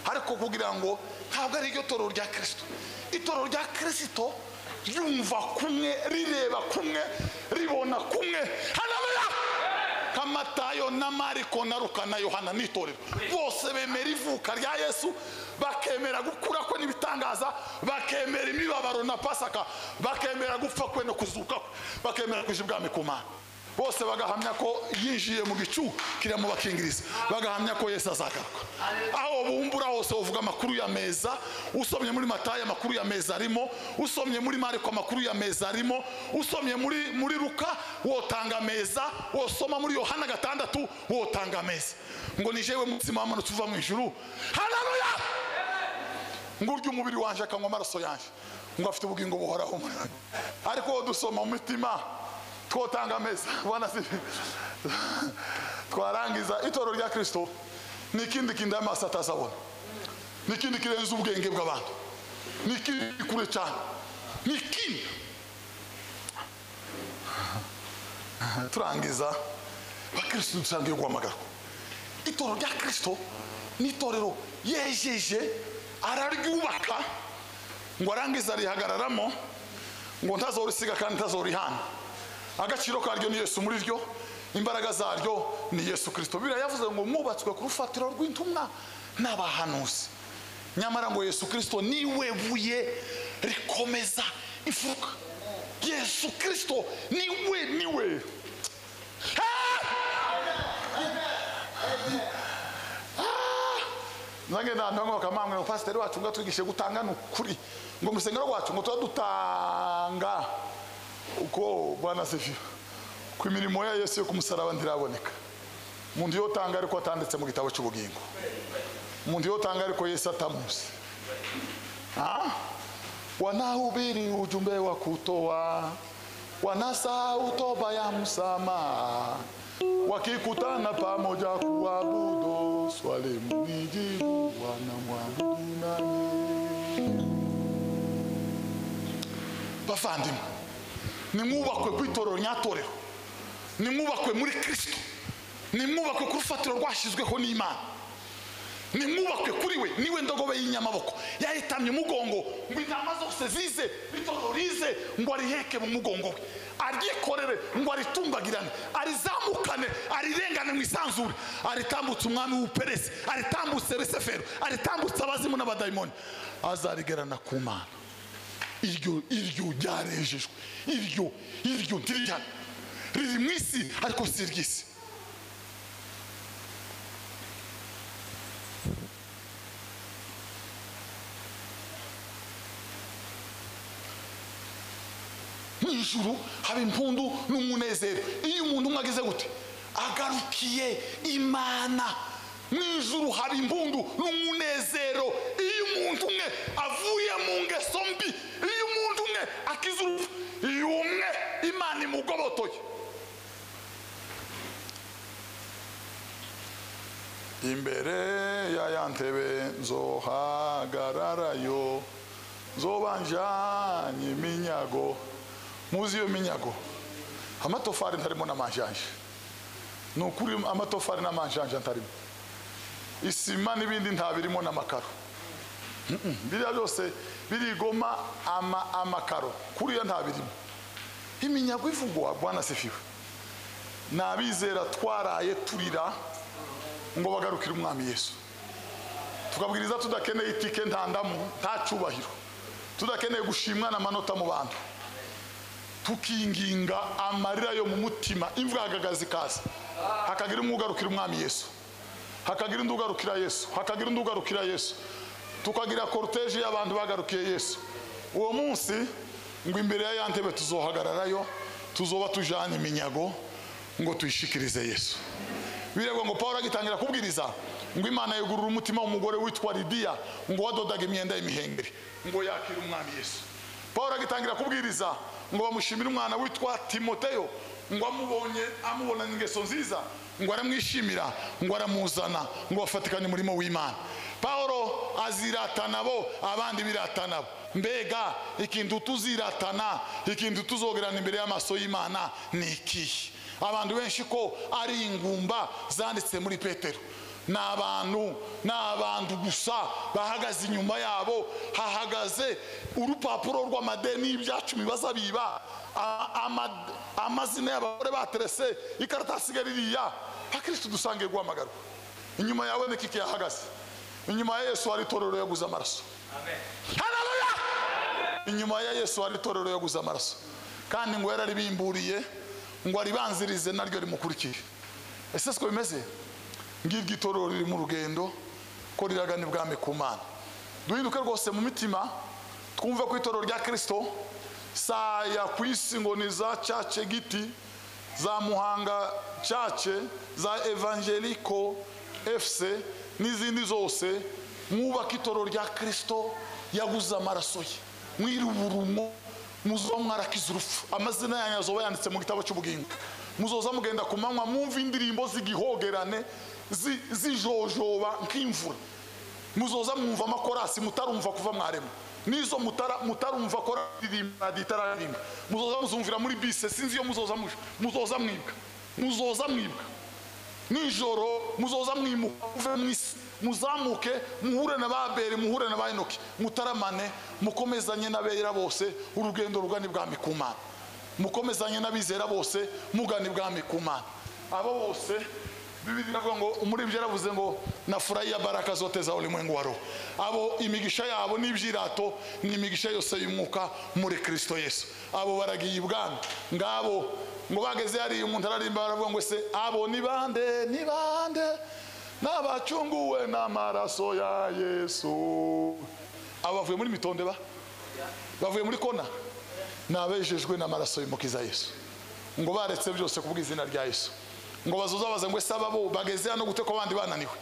Ariko kugira ngo ntabwo ari iryo torero rya Kristo. Itorero rya Kristo ryumva kumwe, rireba kumwe, ribona kumwe. Haleluya! Kamatayo na Mariko na Luka na Yohana n'itorero bose bemera ivuka rya Yesu, bakemera gukura kwe n'ibitangaza, bakemera imibabaro na Pasaka, bakemera gupfa kwe no kuzuka kwe, bakemera kuja ibwami ku Mana. Bose bagahamya ko yinjiye mu gicu kiri mu bakingiriza, bagahamya ko Yesu azagaruka. Aho bumbura hose uvuga amakuru ya meza, usomye muri Matayo amakuru ya meza arimo, usomye muri Mariko amakuru ya meza arimo, usomye muri Luka wotanga meza, wosoma muri Yohana 6 wotanga meza. Ngo ni jewe mutsima w'amano tuva mu ijuru. Haleluya! Ngo urya umubiri wanje akanywa amaraso yanje, ngo afite ubugingo buhoraho. Ariko dusoma mu mitima twotanga meza. Bwana sifi. Twarangiza itorero rya Kristo nikindi kindi amaso atazabona, nikindi kirenze ubwenge bw'abantu, nikindi kure cyane, nikindi. Turangiza bakristo dusangiye guhamagara. Itorero rya Kristo ni itorero yejeje, araryubaka ngo arangiza rihagararamo, ngo ntazorisiga kandi ntazorihana. Agaciro karyo ni Yesu muri ryo, imbaraga zaryo ni Yesu Kristo. Bibiri yavuze ngo mwubatswe ku rufatiro rw'intumwa n'abahanuzi. Nyamara ngo Yesu Kristo niwe buye rikomeza imfuruka. Yesu Kristo niwe nange ndango kamamwe no pastor wacu ngo twigishe gutanga n'ukuri ngo musengero wacu ngo tudutanga uko Bwana Sefiyo ku imirimo ya Yesu yo kumusaraba ndiraboneka. Umuntu yotanga ariko atanditse mu gitabo cy'ubugingo. Umuntu yotanga ariko Yesu atamuzi. Wanahubiri ujumbe wa kutoa, wanasahau toba ya msamaha, wakikutana pamoja kuabudu, swali mnijibu wanamwabudu nani? Bavandimwe, nimwubakwe kw'itorero nyatorero, nimwubakwe muri Kristo, nimwubakwe ku rufatiro rwashizweho n'Imana, nimwubakwe kuri we, niwe ndogobe y'inyamaboko yahitamye umugongo ngo intama zose zize itorero rize ngo ariheke mu mugongo we, aryikorere ngo aritumbagirane, arizamukane, arirengane mu isanzure, aritambutse umwami w'uperesi, aritambutse Rusefero, aritambutse abazimu n'abadayimoni, azarigerana ku Mana. Iryo ryarejejwe, iryo ntirijyana, riri mu isi ariko si iry'isi. Mw'ijuru haba impundu n'umunezero iyo umuntu umwe ageze gute agarukiye Imana. Mw'ijuru haba impundu n'umunezero iyo umuntu umwe avuye mu ngeso mbi, iyo umuntu umwe akiza urupfu, iyo umwe Imana imugobotoye. Imbere ya ntebe nzohagararayo, nzobanjanye iminyago. Muzi iyo minyago, amatofari ntarimo n'amanjanja. Nukuri amatofari n'amanjanja ntarimo, isima n'ibindi ntabirimo n'amakaro. Biriya byose birigoma amakaro, kuriya ntabirimo. Iminyago ivugwa Bwana Sefiwe, nabizera twaraye turira ngo bagarukire umwami Yesu, tukabwiriza tudakeneye itike ntandamu nta cyubahiro, tudakeneye gushimwa n'amanota mu bantu, tukinginga amarira yo mu mutima, imvura agagazi kaza, hakagira umugarukira umwami Yesu, hakagira undugarukira Yesu, hakagira undugarukira Yesu, tukagira cortege y'abantu bagarukiye Yesu. Uwo munsi ngo imbere ya ntebe tuzohagararayo, tuzoba tujanye iminyago ngo tuyishikirize Yesu. Birego ngo Paulo agitangira kubwiriza ngo Imana yegurura umutima w'umugore witwa Lidiya ngo wadodaga imyenda y'imihengeri ngo yakira umwami Yesu. Paulo agitangira kubwiriza ngo bamushimire umwana witwa Timoteyo ngo amubona ingeso nziza ngo aramwishimira ngo aramuzana ngo bafatikanye umurimo w'Imana. Paulo aziratana bo, abandi biratana bo. Mbega ikintu tuziratana, ikintu tuzogerana imbere y'amaso y'Imana ni iki? Abantu benshi ko ari ingumba zanditse muri Petero, n'abantu gusa bahagaze inyuma yabo, hahagaze urupapuro rw'amadeni y'ibyacu baza biba, amazina y'abagore baterese, ikaratasi gaririya. Pakristo dusangiye guhamagarwa. Inyuma yawe ni kiki yahagaze? Inyuma ya Yesu hari itorero yaguze amaraso. Amen. Haleluya! Inyuma ya Yesu hari itorero yaguze amaraso, kandi ngo yararibimburiye ngo aribanzirize naryo rimukurikiye. Ese siko bimeze? Ngiryo itorero riri mu rugendo ko riragana ibwami ku Mana. Duhinduke rwose mu mitima, twumva ko itorero rya Kristo saya ku isi ngo ni za cace giti, za Muhanga cace, za Evangelico FC n'izindi zose. Mwubaka itorero rya Kristo yaguze amaraso ye, mwiruburumo, muzo mwarakiza urupfu, amazina yanyu azoba yanditse mu gitabo cy'ubugingo. Muzoza mugenda ku manywa mwumva indirimbo z'igihogerane zijojoba nk'imvura, muzoza mwumva amakorasi mutarumva kuva mwarema, nizo mutarumva koraririmba ditararimba, muzoza muzumvira muri bise, sinzi yo muzoza mwibwa nijoro, muzoza mwimuka uve mwisi, muzamuke muhure na Babeli, muhure na Bayinoki, mutaramane, mukomezanye n'abera bose urugendo rugani bwami ku Mana, mukomezanye n'abizera bose mugani bwami ku Mana. Abo bose Biblia inavuga ngo umuririmbyi yaravuze ngo nafurahia baraka zote za ulimwengu wa roho. Abo imigisha yabo n'ibyirato n'imigisha yose y'umwuka muri Kristo Yesu. Abo baragiye ibwami ngabo ngo bageze hari umuntu ararimba baravuga ngo se abo ni bande n'abacunguwe n'amaraso ya Yesu. Abavuye muri mitonde bavuye muri kona nabejejwe n'amaraso y'umukiza Yesu. Ngo baretse byose kubw'izina rya Yesu. Ngo bazozabaza ngo ese ababo bageze hano gute ko abandi bananiwe.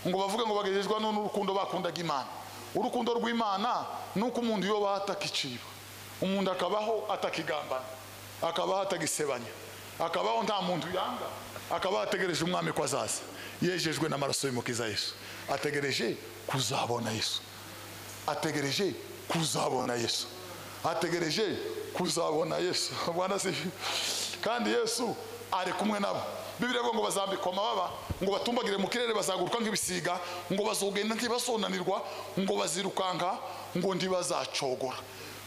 Ngo bavuge ngo bagejejwe n'urukundo bakundaga Imana. Urukundo rw'Imana nuko umuntu yo batakiciba. Umuntu akabaho atakigambana, akabaho atagisebanya, akabaho nta muntu yanga, akabaho ategereje umwami ko azaza. Yejejwe n'amaraso y'umukiza Yesu. Ategereje kuzabona Yesu. Ategereje kuzabona Yesu. Ategereje kuzabona Yesu. Bwana si kandi Yesu ari kumwe nabo. Biblia ngo bazambikwa amababa, ngo batumbagire mu kirere, bazaguruka nk'ibisiga, ngo bazogenda ntibasonanirwa, ngo bazirukanka, ngo ndibazacogora.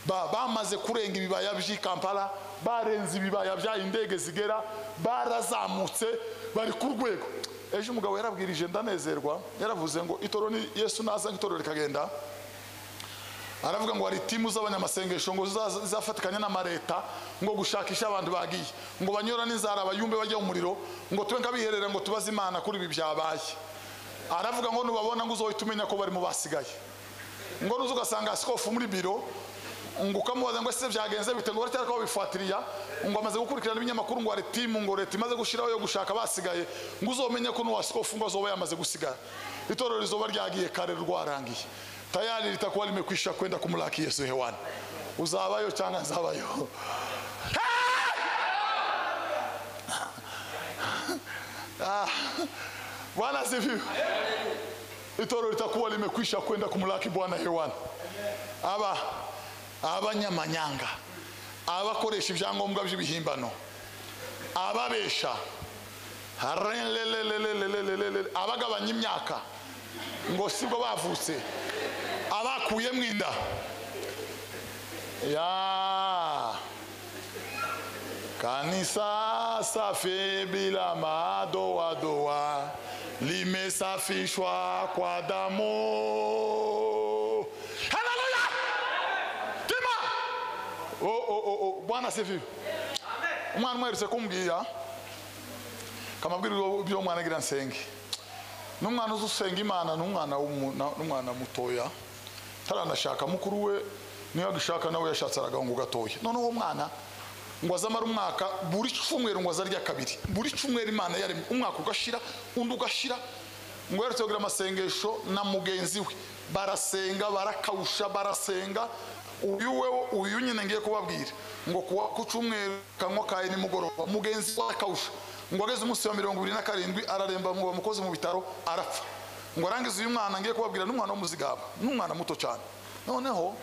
Bamaze kurenga ibibaya by'i Kampala, barenze ibibaya bya indege zigera, barazamutse bari ku rwego. Ejo umugabo yarabwirije ndanezerwa, yaravuze ngo itoro ni Yesu naza nk'itoro rikagenda. Aravuga ngo hari timu z'abanyamasengesho ngo zafatikanya n'amareta ngo gushakisha abantu bagiye, ngo banyora n'inzara abayumbe bajya mu muriro, ngo twe nkabiherera ngo tubaze Imana kuri ibi byabaye. Aravuga ngo nubabona ngo uzohita umenya ko bari mu basigaye. Ngo nuzo ugasanga askofu muri biro, ngo ukamubaza ngo ese byagenze bite, ngo baratera ko bifatiriya, ngo amaze gukurikirana ibinyamakuru ngo hari timu ngo leta imaze gushiraho yo gushaka basigaye, ngo uzomenye ko n'uwaskofu ngo azoba yamaze gusigara. Itorero rizoba ryagiye kare rwarangiye. Tayari litakuwa limekwisha kwenda kumlaki Yesu hewani. Uzabayo cyangwa nzabayo. Bwana asifiwe. Itorero litakuwa limekwisha kwenda kumlaki Bwana hewani. Abanyamanyanga, abakoresha ibyangombwa by'ibihimbano, ababesha, abagabanya imyaka ngo sibwo bavutse, abakuye mwinda ya kanisa safi bila madoa limesafishwa kwa damu. Haleluya! Tima! Bwana asifiwe. Umwana mweretse kumbwira kamabwira ibyo umwana agira nsenge. N'umwana uzusenga Imana n'umwana mutoya taranashaka mukuru we niyo agishaka nawe yashatse aragahungu gatoya. None uwo mwana ngo azamara umwaka buri cyumweru ngo azarya kabiri. Buri cyumweru Imana yaremye umwaka ugashira undi ugashira, ngo yeretse kugira amasengesho na mugenzi we barasenga barakawusha barasenga. Uyu nyine ngiye kubabwira ngo ku cyumweru kanwa kaye ni mugoroba mugenzi we akawusha, ngo ageze umunsi wa 27 araremba mu bamukozi mu bitaro arapfa. Ngo arangize uyu mwana ngiye kubabwira n'umwana w'umuzigaba n'umwana muto cyane. Noneho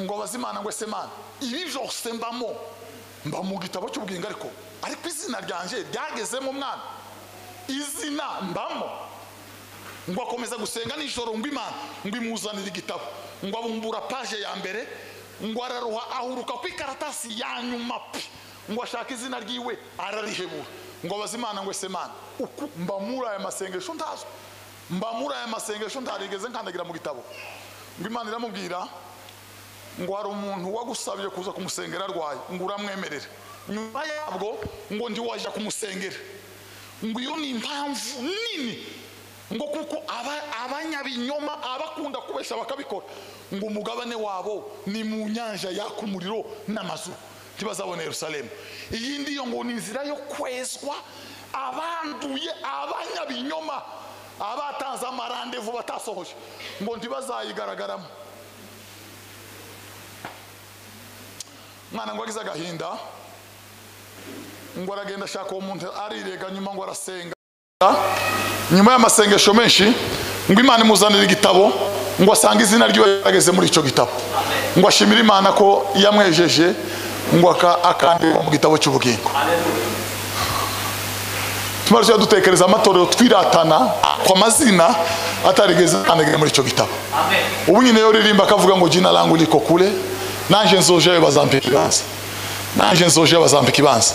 ngo bazimana ngo ese Mana ibi byose mba mu gitabo cy'ubwingo ariko izina ryanje ryagezemo mwana, izina mbamo. Ngo akomeza gusenga nijoro ngo Imana ngo imuzanire igitabo, ngo abumbura page ya mbere, ngo araruha ahuruka ku ikaratasi ya nyuma ngo ashaka izina ryiwe ararihebura. Ngo bazimana ngo ese Mana uku mbamura aya masengesho ndazo, mbamura aya masengesho ndarigeze nkandagira mu gitabo. Ngo Imana iramubwira ngo hari umuntu wagusabye kuza kumusengera arwaye, ngo uramwemerera. Nyuma yabwo ngo ndi waje kumusengera. Ngo iyo ni impamvu nini, ngo kuko abanyabinyoma abakunda kubesha bakabikora, ngo umugabane wabo ni mu nyanja yaka umuriro n'amazuru tibazabona Yerusalemu. Iyi ndiyo ngo ni inzira yo kwezwa abanduye abanyabinyoma abatanze amarandevu batasohoje, ngo ntibazayigaragaramo. Mwana ngo agize agahinda, ngo aragenda ashaka uwo muntu arirega, nyuma ngo arasenga. Nyuma y'amasengesho menshi ngo Imana imuzanira igitabo, ngo asanga izina ryiwe yageze muri icyo gitabo. Ngo ashimira Imana ko yamwejeje, ngo akandika mu gitabo cy'ubugingo. Tumarusha dutekereza amatorero twiratana kwa mazina atarigeze kandagira muri icyo gitabo. Ubu nyine yo ririmba akavuga ngo jina langu liko kule, nanje nzoje bazampa ikibanza, nanje nzoje bazampa ikibanza.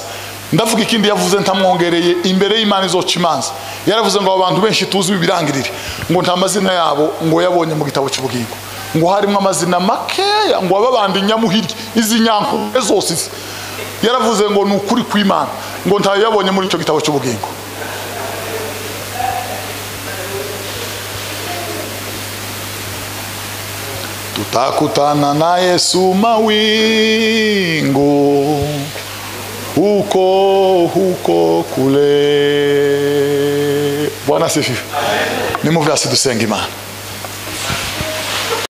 ndavuga ikindi yavuze ntamwongereye imbere y'Imana izoca imanza. Yaravuze ngo abantu benshi tuzi bibirangirire ngo nta mazina yabo ngo yabonye mu gitabo cy'ubugingo, ngo harimo amazina makeya ngo ababandi nyamuhirye izi nyanku zose izi. Yaravuze ngo ni ukuri kw'Imana ngo ntayo yabonye muri icyo gitabo cy'ubugingo. Tutakutana na Yesu mawingu huko kule. Bwana asifiwe. Nimuve asi dusenga Imana.